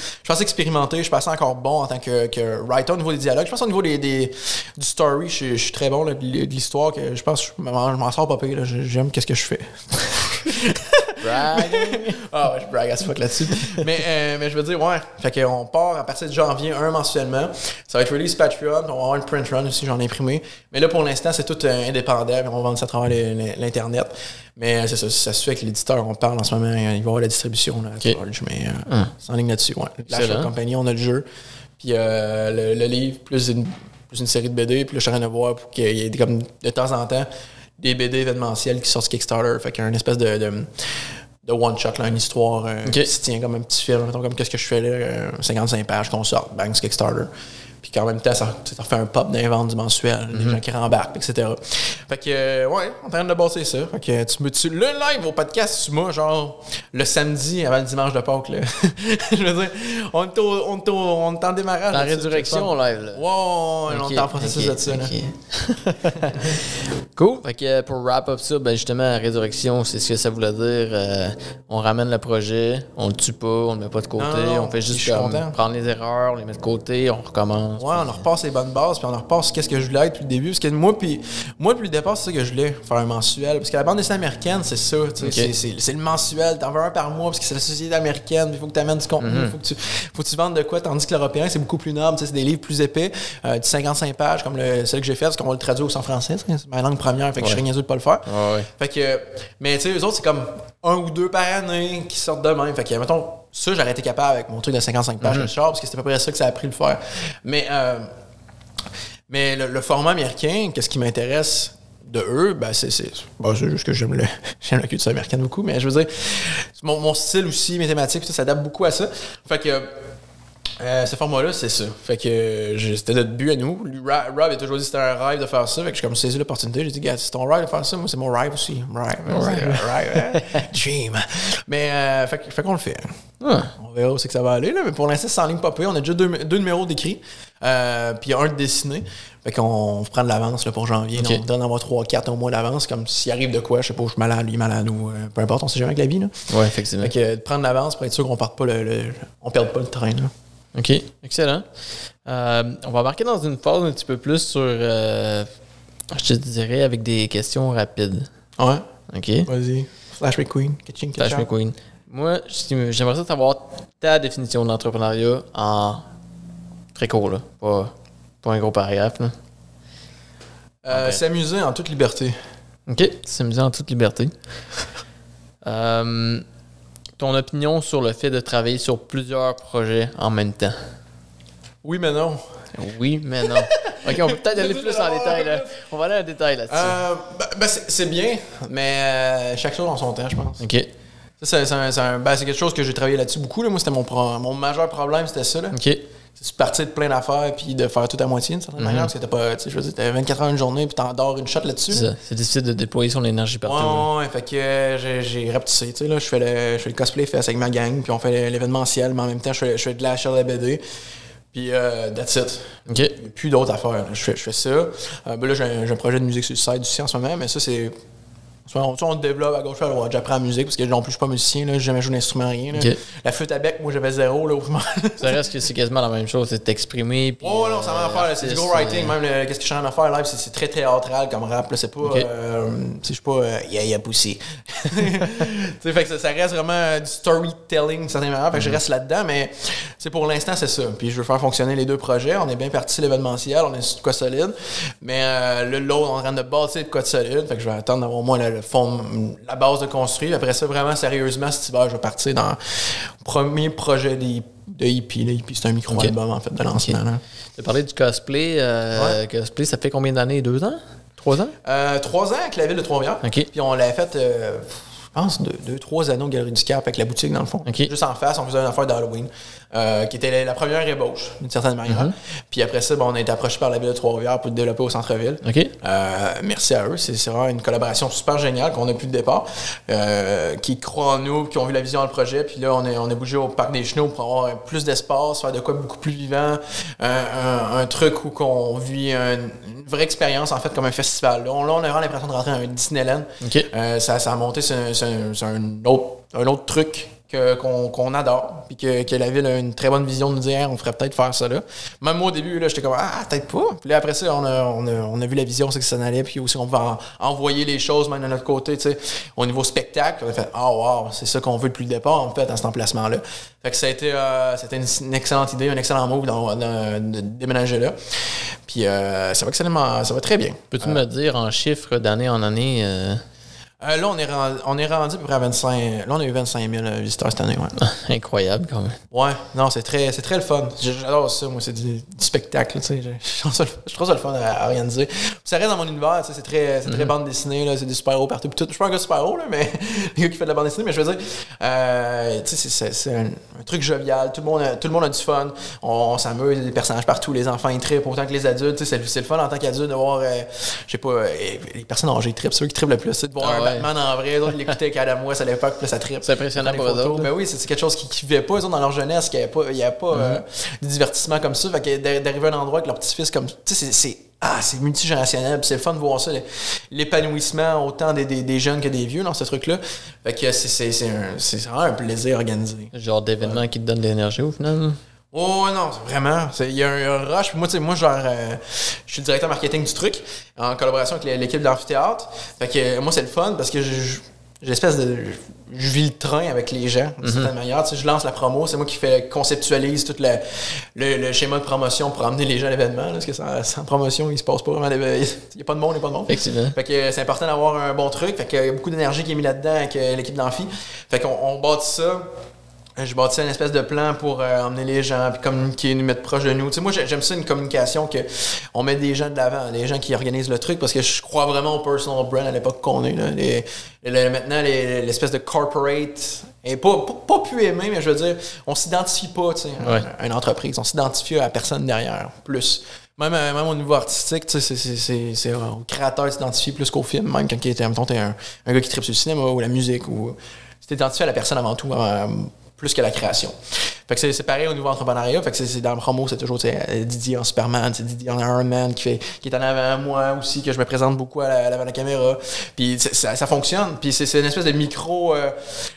expérimenté, je suis pas assez encore bon en tant que writer au niveau des dialogues. Je pense au niveau du story, je suis très bon là, de l'histoire, que je pense que je m'en sors pas pire. Là. J'aime qu'est-ce que je fais. Brag. Ouais, je brague à ce fuck là-dessus. mais je veux dire, ouais. Fait qu'on part à partir de janvier, un mensuellement. Ça va être release Patreon. On va avoir une print run aussi, j'en ai imprimé. Mais là, pour l'instant, c'est tout indépendant. On va vendre ça à travers l'Internet. Mais c'est ça, ça se fait avec l'éditeur. On parle en ce moment. Il va y avoir la distribution. Là, okay. Mais c'est en ligne là-dessus. Ouais. L'achat de compagnie, on a le jeu. Puis le livre, plus une série de BD. Puis là, je suis en train de voir pour qu'il y ait comme de temps en temps des BD événementiels qui sortent sur Kickstarter. Fait qu'il y a une espèce de one-shot, là, une histoire qui se tient comme un petit film. Comme qu'est-ce que je fais là, 55 pages qu'on sort, bang, sur Kickstarter. Puis qu'en même temps, ça fait un pop d'un vente du mensuel, des gens qui rembarquent, etc. Fait que, ouais, on est en train de bosser ça. Fait que le live au podcast, tu m'as, genre, le samedi avant le dimanche de Pâques, là. Je veux dire, on est en démarrage. La résurrection live, là. Ouais, on est en processus de ça, là. Cool. Fait que pour wrap up ça, ben justement, la résurrection, c'est ce que ça voulait dire. On ramène le projet, on le tue pas, on le met pas de côté, on fait juste prendre les erreurs, on les met de côté, on recommence. Ouais, on repasse les bonnes bases, puis on repasse qu'est-ce que je voulais être depuis le début. Parce que moi, depuis le départ, c'est ça que je voulais, faire un mensuel. Parce que la bande dessinée américaine, c'est ça. Okay. C'est le mensuel. T'en veux un par mois, parce que c'est la société américaine. Il faut que tu amènes du contenu. Il faut que tu vendes de quoi. Tandis que l'européen, c'est beaucoup plus noble. C'est des livres plus épais, de 55 pages, comme celui que j'ai fait, parce qu'on va le traduire aussi en français. C'est ma langue première, fait que je serais niaiseux de pas le faire. Fait que, mais tu sais, eux autres, c'est comme 1 ou 2 par année qui sortent de même. Fait que, mettons, ça, j'aurais été capable avec mon truc de 55 pages de char, parce que c'était à peu près ça que ça a pris le faire. Mais le format américain, qu'est-ce qui m'intéresse de eux, ben c'est juste que j'aime la culture américaine beaucoup, mais je veux dire, mon style aussi, mes thématiques, ça s'adapte beaucoup à ça. Fait que ce format-là, c'est ça. Fait que c'était notre but à nous. Rob a toujours dit que c'était un rêve de faire ça. Fait que j'ai comme saisi l'opportunité. J'ai dit, gars, c'est ton rêve de faire ça. Moi, c'est mon rêve aussi. Rêve. Dream. Mais fait qu'on le fait. On verra où c'est que ça va aller. Là. Mais pour l'instant, c'est en ligne pas peu. On a déjà deux numéros d'écrits. Puis un de dessiné. Fait qu'on prend de l'avance là, pour janvier. Okay. On donne en avoir 3-4 au mois d'avance. Comme s'il arrive de quoi, je sais pas, je suis malade, lui malade ou peu importe, on sait jamais avec la vie. Là. Ouais, effectivement. Fait que de prendre de l'avance pour être sûr qu'on parte pas on perde pas le train. Là. OK, excellent. On va embarquer dans une phase un petit peu plus sur, je te dirais, avec des questions rapides. Ouais. OK. Vas-y. Flash McQueen. Flash McQueen. Moi, j'aimerais ça savoir ta définition d'entrepreneuriat en Très court, là. Pas un gros paragraphe, là. S'amuser en toute liberté. OK. S'amuser en toute liberté. Ton opinion sur le fait de travailler sur plusieurs projets en même temps? Oui, mais non. Oui, mais non. OK, on peut peut-être aller plus en détail, là. On va aller en détail là-dessus. C'est bien, mais chaque chose en son temps, je pense. OK. Ça, c'est quelque chose que j'ai travaillé là-dessus beaucoup. Là. Moi, c'était mon majeur problème, c'était ça. Là. OK. C'est de partir de plein d'affaires puis de faire tout à moitié d'une certaine manière. Parce que t'as pas, je veux dire, t'as 24 heures une journée puis t'endors une shot là-dessus. C'est ça. C'est difficile de déployer son énergie partout. Ouais, fait que j'ai rapetissé. Tu sais, là, je fais le cosplay fest avec ma gang, puis on fait l'événementiel, mais en même temps, je fais de la chair de la BD. Puis, that's it. OK. Il n'y a plus d'autres affaires. Là. Je fais ça. Là, j'ai un projet de musique sur le site aussi en ce moment, mais ça, c'est. On développe à gauche à droite. J'apprends la musique parce que non plus, je suis pas musicien. J'ai jamais joué d'instrument, rien. Okay. La flûte à bec, moi, j'avais 0. Là, ça reste que c'est quasiment la même chose. C'est t'exprimer. Oh, non, ça va en faire. C'est du go-writing. Même, qu'est-ce que je suis en train de faire live, c'est très théâtral comme rap. Là, c'est pas. Okay. Je suis pas. Yeah, poussé. Fait que ça reste vraiment du storytelling, certainement. Fait que je reste là-dedans, mais pour l'instant, c'est ça. Puis je veux faire fonctionner les deux projets. On est bien parti l'événementiel. On est sur de quoi solide. Mais l'autre, on est en train de bâtir de quoi de solide. Fait que je vais attendre d'avoir au moins le fond, la base de construire. Après ça, vraiment sérieusement, cet hiver, je vais partir dans le premier projet de EP. EP, c'est un micro-album, en fait, de lancement. Okay. Tu as parlé du cosplay. Cosplay, ça fait combien d'années? 2 ans? 3 ans? 3 ans avec la ville de Trois-Rivières. Okay. Puis on l'avait fait, je pense, 2-3 années au Galerie du Cap avec la boutique, dans le fond. Okay. Juste en face, on faisait une affaire d'Halloween. Qui était la première ébauche, d'une certaine manière. Puis après ça, on a été approché par la ville de Trois-Rivières pour le développer au centre-ville. Okay. Merci à eux. C'est vraiment une collaboration super géniale qu'on a pu le départ. Qui croient en nous, qui ont vu la vision dans le projet. Puis là, on est bougé au Parc des Chenaux pour avoir plus d'espace, faire de quoi beaucoup plus vivant. Un truc où on vit une vraie expérience, en fait, comme un festival. Là, on a vraiment l'impression de rentrer dans un Disneyland. Okay. Ça a monté, c'est un autre truc qu'on adore, puis que la ville a une très bonne vision de nous dire on ferait peut-être faire ça là. Même moi au début, là, j'étais comme peut-être pas. Puis là après ça, on a vu la vision, c'est que ça en allait, puis aussi on va envoyer les choses même de notre côté, tu sais, au niveau spectacle. On a fait wow, c'est ça qu'on veut depuis le départ en fait à cet emplacement-là. Fait que c'était une excellente idée, un excellent move de déménager là. Puis ça va très bien. Peux-tu me dire en chiffres d'année en année là, on est rendu à peu près à 25. Là, on a eu 25 000 visiteurs cette année. Ouais. Incroyable, quand même. Ouais, non, c'est très le fun. J'adore ça, moi, c'est du spectacle. Tu sais, je trouve ça le fun à organiser. Ça reste dans mon univers, tu sais, c'est très bande dessinée, là, c'est des super-héros partout. Puis tout, je suis pas un gars super-héros, là, mais les gars qui font de la bande dessinée, mais je veux dire, tu sais, c'est un truc jovial. Tout le monde a du fun. On s'amuse, il y a des personnages partout, les enfants ils trippent autant que les adultes. Tu sais, c'est le fun en tant qu'adulte de voir, je sais pas, les personnes âgées trippent, ceux qui trippent le plus, c'est de voir Batman en vrai, d'autres l'écoutaient avec Adam West à l'époque, puis ça trippe. C'est impressionnant pour eux autres. Ben oui, c'est quelque chose qu'ils vivaient pas, eux autres, dans leur jeunesse, qu'il n'y avait pas de divertissement comme ça. Fait que d'arriver à un endroit avec leur petit-fils comme. Tu sais, c'est multigénérationnel, puis c'est le fun de voir ça, l'épanouissement autant des jeunes que des vieux dans ce truc-là. Fait que c'est vraiment un plaisir organisé. Genre d'événement qui te donne de l'énergie au final. Oh non, vraiment. Il y a un rush. Moi, genre, je suis le directeur marketing du truc, en collaboration avec l'équipe de l'amphithéâtre. Fait que moi, c'est le fun parce que j'ai l'espèce de. Je vis le train avec les gens, d'une certaine manière. Tu sais, je lance la promo, c'est moi qui conceptualise tout le schéma de promotion pour amener les gens à l'événement. Là, parce que sans promotion, il se passe pas vraiment. Il n'y a pas de monde, Effectivement. Fait que c'est important d'avoir un bon truc. Fait qu'il y a beaucoup d'énergie qui est mise là-dedans avec l'équipe d'amphi. Fait qu'on bâtit ça. Je bâtis une espèce de plan pour emmener les gens, puis communiquer, nous mettre proche de nous. Tu sais, moi, j'aime ça, une communication on met des gens de l'avant, des gens qui organisent le truc, parce que je crois vraiment au personal brand à l'époque qu'on est. Là. Maintenant, l'espèce de corporate est pas plus aimé, mais je veux dire, on s'identifie pas à une entreprise. On s'identifie à la personne derrière, plus. Même au niveau artistique, tu sais, c'est au créateur de s'identifier plus qu'au film, même quand t'es un gars qui tripe sur le cinéma ou la musique, ou tu t'identifies à la personne avant tout, plus que la création. Fait que c'est pareil au niveau entrepreneuriat. Fait que c'est dans le promo, c'est toujours Didier en Superman, c'est Didier en Iron Man qui est en avant moi aussi, que je me présente beaucoup à la caméra. Puis ça fonctionne. Puis c'est une espèce de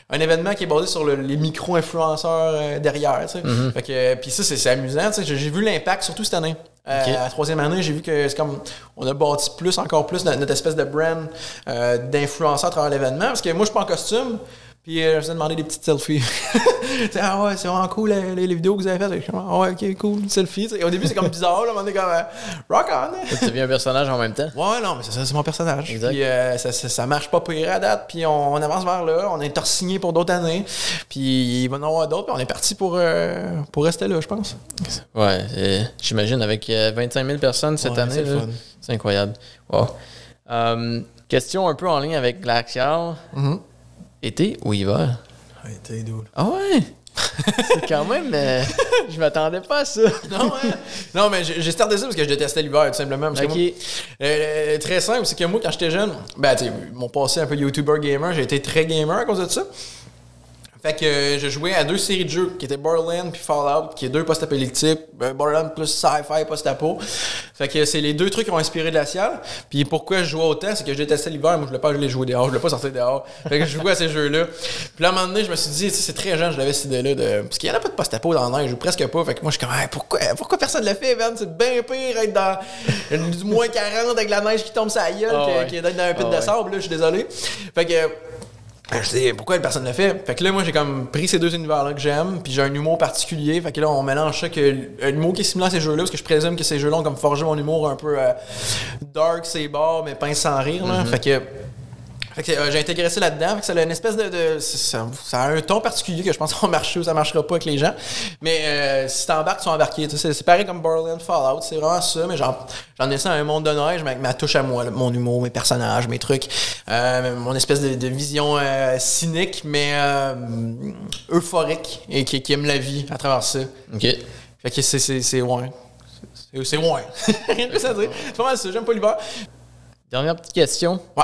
un événement qui est basé sur les micro-influenceurs derrière. Tu sais. Fait que puis ça, c'est amusant. Tu sais. J'ai vu l'impact, surtout cette année. À la 3e année, j'ai vu que c'est comme on a bâti encore plus notre espèce de brand d'influenceurs à travers l'événement. Parce que moi, je suis pas en costume. Puis je me suis demandé des petites selfies. Ah ouais, c'est vraiment cool les vidéos que vous avez faites. Ah ouais, ok, cool, selfie. Et au début, c'est comme bizarre, là, on est comme rock on. Tu deviens un personnage en même temps. Ouais, non, mais c'est mon personnage. Exact. Puis ça marche pas pire à date. Puis on avance vers là. On est signé pour d'autres années. Puis il va y en avoir d'autres. Puis on est parti pour rester là, je pense. Ouais, j'imagine avec 25 000 personnes cette année. C'est là, fun. c'est incroyable. Wow. Question un peu en lien avec Glacial. Été ou hiver? Été, dude. Ah ouais? C'est quand même... je m'attendais pas à ça. Non, mais j'ai starté ça parce que je détestais l'hiver, tout simplement. Parce que moi, très simple, c'est que moi, quand j'étais jeune, ben, tu sais, mon passé un peu YouTuber gamer, j'ai été très gamer à cause de ça. Fait que je jouais à 2 séries de jeux qui étaient Borderlands puis Fallout, qui est 2 post-apocalyptiques, Borderlands plus sci-fi post-apo. Fait que c'est les 2 trucs qui ont inspiré Glacial. Puis pourquoi je jouais autant, c'est que je détestais l'hiver, moi je voulais pas aller jouer dehors, je voulais pas sortir dehors. Fait que je jouais à ces jeux-là. Puis là, à un moment donné, je me suis dit, c'est très jeune, je l'avais cette idée-là de. Parce qu'il y en a pas de post-apo dans la neige, ou presque pas. Fait que moi je suis comme, hey, pourquoi personne le fait, man? C'est bien pire être dans du moins 40 avec la neige qui tombe sur la gueule que d'être dans un pit de sable, là, je suis désolé. Fait que. Je dis, pourquoi personne ne le fait? Fait que là, moi, j'ai comme pris ces 2 univers-là que j'aime, puis j'ai un humour particulier. Fait que là, on mélange ça, un humour qui est similaire à ces jeux-là, parce que je présume que ces jeux-là ont comme forgé mon humour un peu dark, c'est bar, mais pince sans rire. Là. Fait que j'ai intégré ça là-dedans. Fait que ça a une espèce ça a un ton particulier que je pense que ça va marcher ou ça marchera pas avec les gens. Mais si t'embarques, tu vas embarquer. C'est pareil comme Borderlands, Fallout. C'est vraiment ça, mais j'en ai ça à un monde de neige, mais avec ma touche à moi, là, mon humour, mes personnages, mes trucs. Mon espèce de vision cynique, mais euphorique et qui aime la vie à travers ça. OK. Fait que c'est ouais. C'est ouais. Rien de plus à dire. C'est pas mal ça. J'aime pas l'hiver. Dernière petite question. Ouais.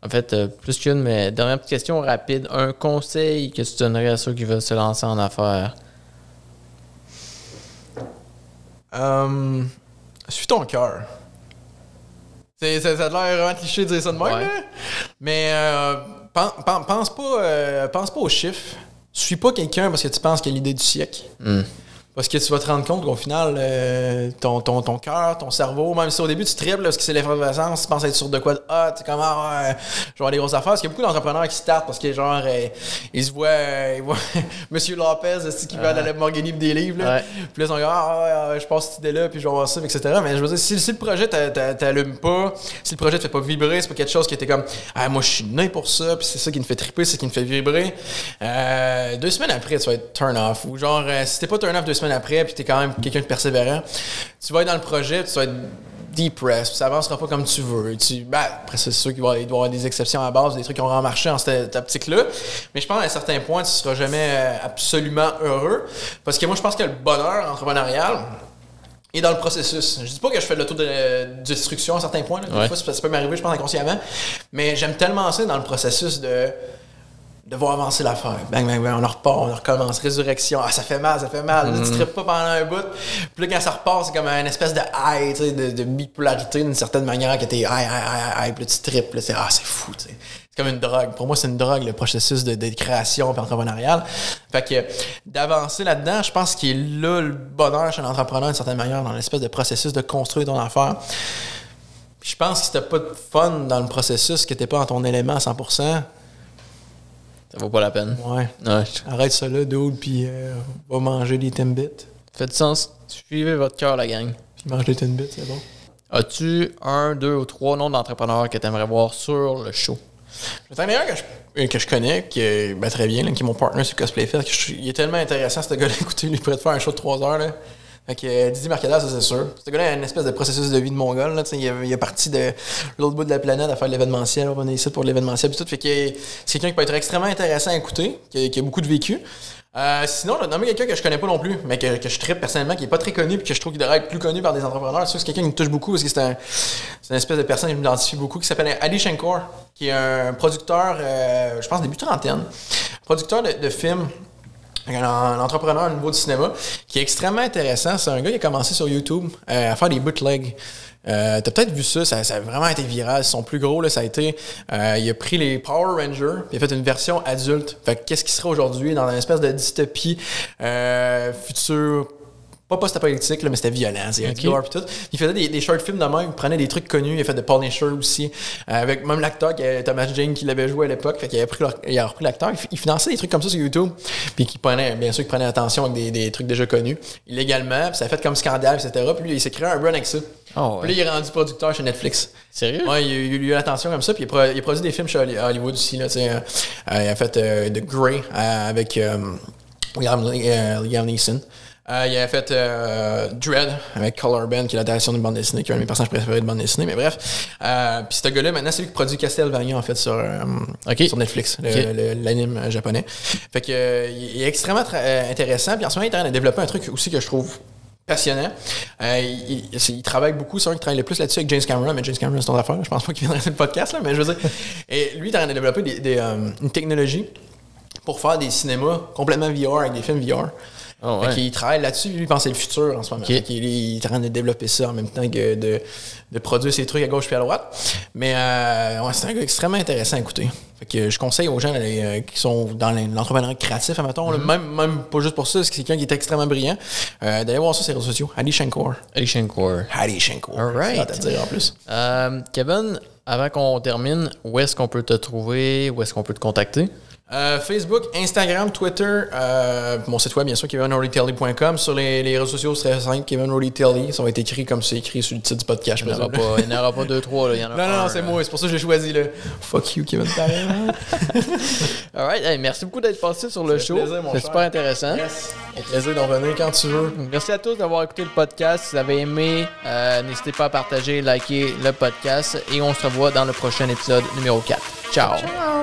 En fait, plus qu'une, mais dernière petite question rapide. Un conseil que tu donnerais à ceux qui veulent se lancer en affaires? Suis ton cœur. Ça a l'air vraiment cliché de dire ça de même, là. Mais pense pas aux chiffres. Suis pas quelqu'un parce que tu penses qu'il y a l'idée du siècle. Parce que tu vas te rendre compte qu'au final, ton cœur, ton cerveau, même si au début tu triples parce que c'est l'effervescence, tu penses être sûr de quoi de hot, tu comment genre des grosses affaires. Parce qu'il y a beaucoup d'entrepreneurs qui startent parce que genre ils se voient Monsieur Lopez qui va à la Lamborghini pis des livres. Là. Puis là ils sont comme je passe cette idée-là puis je vais voir ça, etc. Mais je veux dire, si le projet t'allume pas, si le projet te fait pas vibrer, c'est pas quelque chose qui était comme moi je suis né pour ça, puis c'est ça qui me fait triper, c'est ça qui me fait vibrer. 2 semaines après, tu vas être turn off. Ou genre si t'es pas turn off 2 semaines après, puis t'es quand même quelqu'un de persévérant, tu vas être dans le projet, puis tu vas être depressed, puis ça avancera pas comme tu veux. Après, c'est sûr qu'il doit y avoir des exceptions à la base, des trucs qui ont vraiment marché en cette optique-là, mais je pense qu'à un certain point, tu seras jamais absolument heureux, parce que moi, je pense que le bonheur entrepreneurial est dans le processus. Je dis pas que je fais de l'autodestruction à un certain point, là. Des fois, ça peut m'arriver, je pense, inconsciemment, mais j'aime tellement ça dans le processus de voir avancer l'affaire. Bang, bang, bang, on repart, on recommence. Résurrection. Ça fait mal. Là, tu trippes pas pendant un bout. Puis là, quand ça repart, c'est comme une espèce de high, tu sais, de bipolarité d'une certaine manière, que t'es high. Puis là, tu trippes. Là, c'est fou, tu sais. C'est comme une drogue. Pour moi, c'est une drogue, le processus de création et entrepreneurial. Fait que d'avancer là-dedans, je pense qu'il est là le bonheur chez l'entrepreneur, d'une certaine manière, dans l'espèce de processus de construire ton affaire. Puis je pense que si t'as pas de fun dans le processus, que t'es pas dans ton élément à 100%, ça vaut pas la peine. Ouais. Arrête ça là, dude, puis va manger des Timbits. Fait du sens. Suivez votre cœur, la gang. Puis mange des Timbits, c'est bon. As-tu 1, 2 ou 3 noms d'entrepreneurs que tu aimerais voir sur le show? Le meilleur que je connais, qui est très bien, là, qui est mon partner sur Cosplay Fest, il est tellement intéressant, ce gars-là. Écoutez, lui, pourrait te faire un show de 3 heures. Là. Fait que Didier Marcadal, ça c'est sûr. Ce gars-là a une espèce de processus de vie de mongol. Là, il est parti de l'autre bout de la planète à faire de l'événementiel. On est ici pour l'événementiel. Tout. Fait que c'est quelqu'un qui peut être extrêmement intéressant à écouter, qui a beaucoup de vécu. Sinon, j'ai nommé quelqu'un que je connais pas non plus, mais que je trippe personnellement, qui est pas très connu, puis que je trouve qu'il devrait être plus connu par des entrepreneurs. C'est quelqu'un qui me touche beaucoup parce que c'est une espèce de personne qui m'identifie beaucoup, qui s'appelle Ali Shankar, qui est un producteur, je pense début trentaine, producteur de films. Un entrepreneur au niveau du cinéma qui est extrêmement intéressant. C'est un gars qui a commencé sur YouTube à faire des bootlegs. T'as peut-être vu ça a vraiment été viral. Son plus gros, là, ça a été... il a pris les Power Rangers et il a fait une version adulte. Fait que qu'est-ce qui serait aujourd'hui dans une espèce de dystopie future pas post-apocalyptique, là, mais c'était violent. C'est gore pis tout. Il faisait des short films de même, il prenait des trucs connus, il a fait de Punisher aussi, avec même l'acteur Thomas Jane qui l'avait joué à l'époque, fait qu'il il a repris l'acteur, il finançait des trucs comme ça sur YouTube, puis qui prenait, bien sûr, qu'il prenait attention avec des trucs déjà connus, illégalement, puis ça a fait comme scandale, etc. Puis lui, il s'est créé un run avec ça. Oh, puis là, il est rendu producteur chez Netflix. Sérieux? Ouais, il a eu l'attention comme ça, puis il a produit des films chez Hollywood aussi, là, tu sais. Il a fait The Grey avec Liam Neeson. Il a fait Dread avec Color Band, qui est l'adaptation d'une bande dessinée, qui est un de mes personnages préférés de bande dessinée, mais bref. Puis ce gars-là, maintenant, c'est lui qui produit Castlevania, en fait, sur Netflix, l'anime japonais. Fait que il est extrêmement intéressant, puis en ce moment, il est en train de développer un truc aussi que je trouve passionnant. Il travaille beaucoup, c'est vrai qu'il travaille le plus là-dessus avec James Cameron, mais James Cameron, c'est ton affaire. Je pense pas qu'il viendrait sur le podcast, là, mais je veux dire. Et lui, il est en train de développer une technologie pour faire des cinémas complètement VR, avec des films VR. Oh, ouais. Il travaille là-dessus, lui, il pense que c'est le futur en ce moment. Il est en train de développer ça en même temps que de produire ses trucs à gauche puis à droite. Mais c'est un gars extrêmement intéressant à écouter. Fait que je conseille aux gens qui sont dans l'entrepreneuriat créatif, admettons, même pas juste pour ça, c'est quelqu'un qui est extrêmement brillant, d'aller voir ça sur les réseaux sociaux. Hadi Shankar. All right. C'est à dire en plus. Kevin, avant qu'on termine, où est-ce qu'on peut te trouver? Où est-ce qu'on peut te contacter? Facebook, Instagram, Twitter, mon site web, bien sûr, kevinrodytelly.com. Sur les réseaux sociaux, c'est très simple, Kevin Roddy Telly. Ça va être écrit comme c'est écrit sur le titre du podcast. Il n'y en aura pas 2-3. Il y en a non, c'est moi. C'est pour ça que j'ai choisi. Là. Fuck you, Kevin Telly. All right. Hey, merci beaucoup d'être passé sur le show. C'est super intéressant. Yes. Un plaisir d'en venir quand tu veux. Merci à tous d'avoir écouté le podcast. Si vous avez aimé, n'hésitez pas à partager, liker le podcast. Et on se revoit dans le prochain épisode numéro 4. Ciao.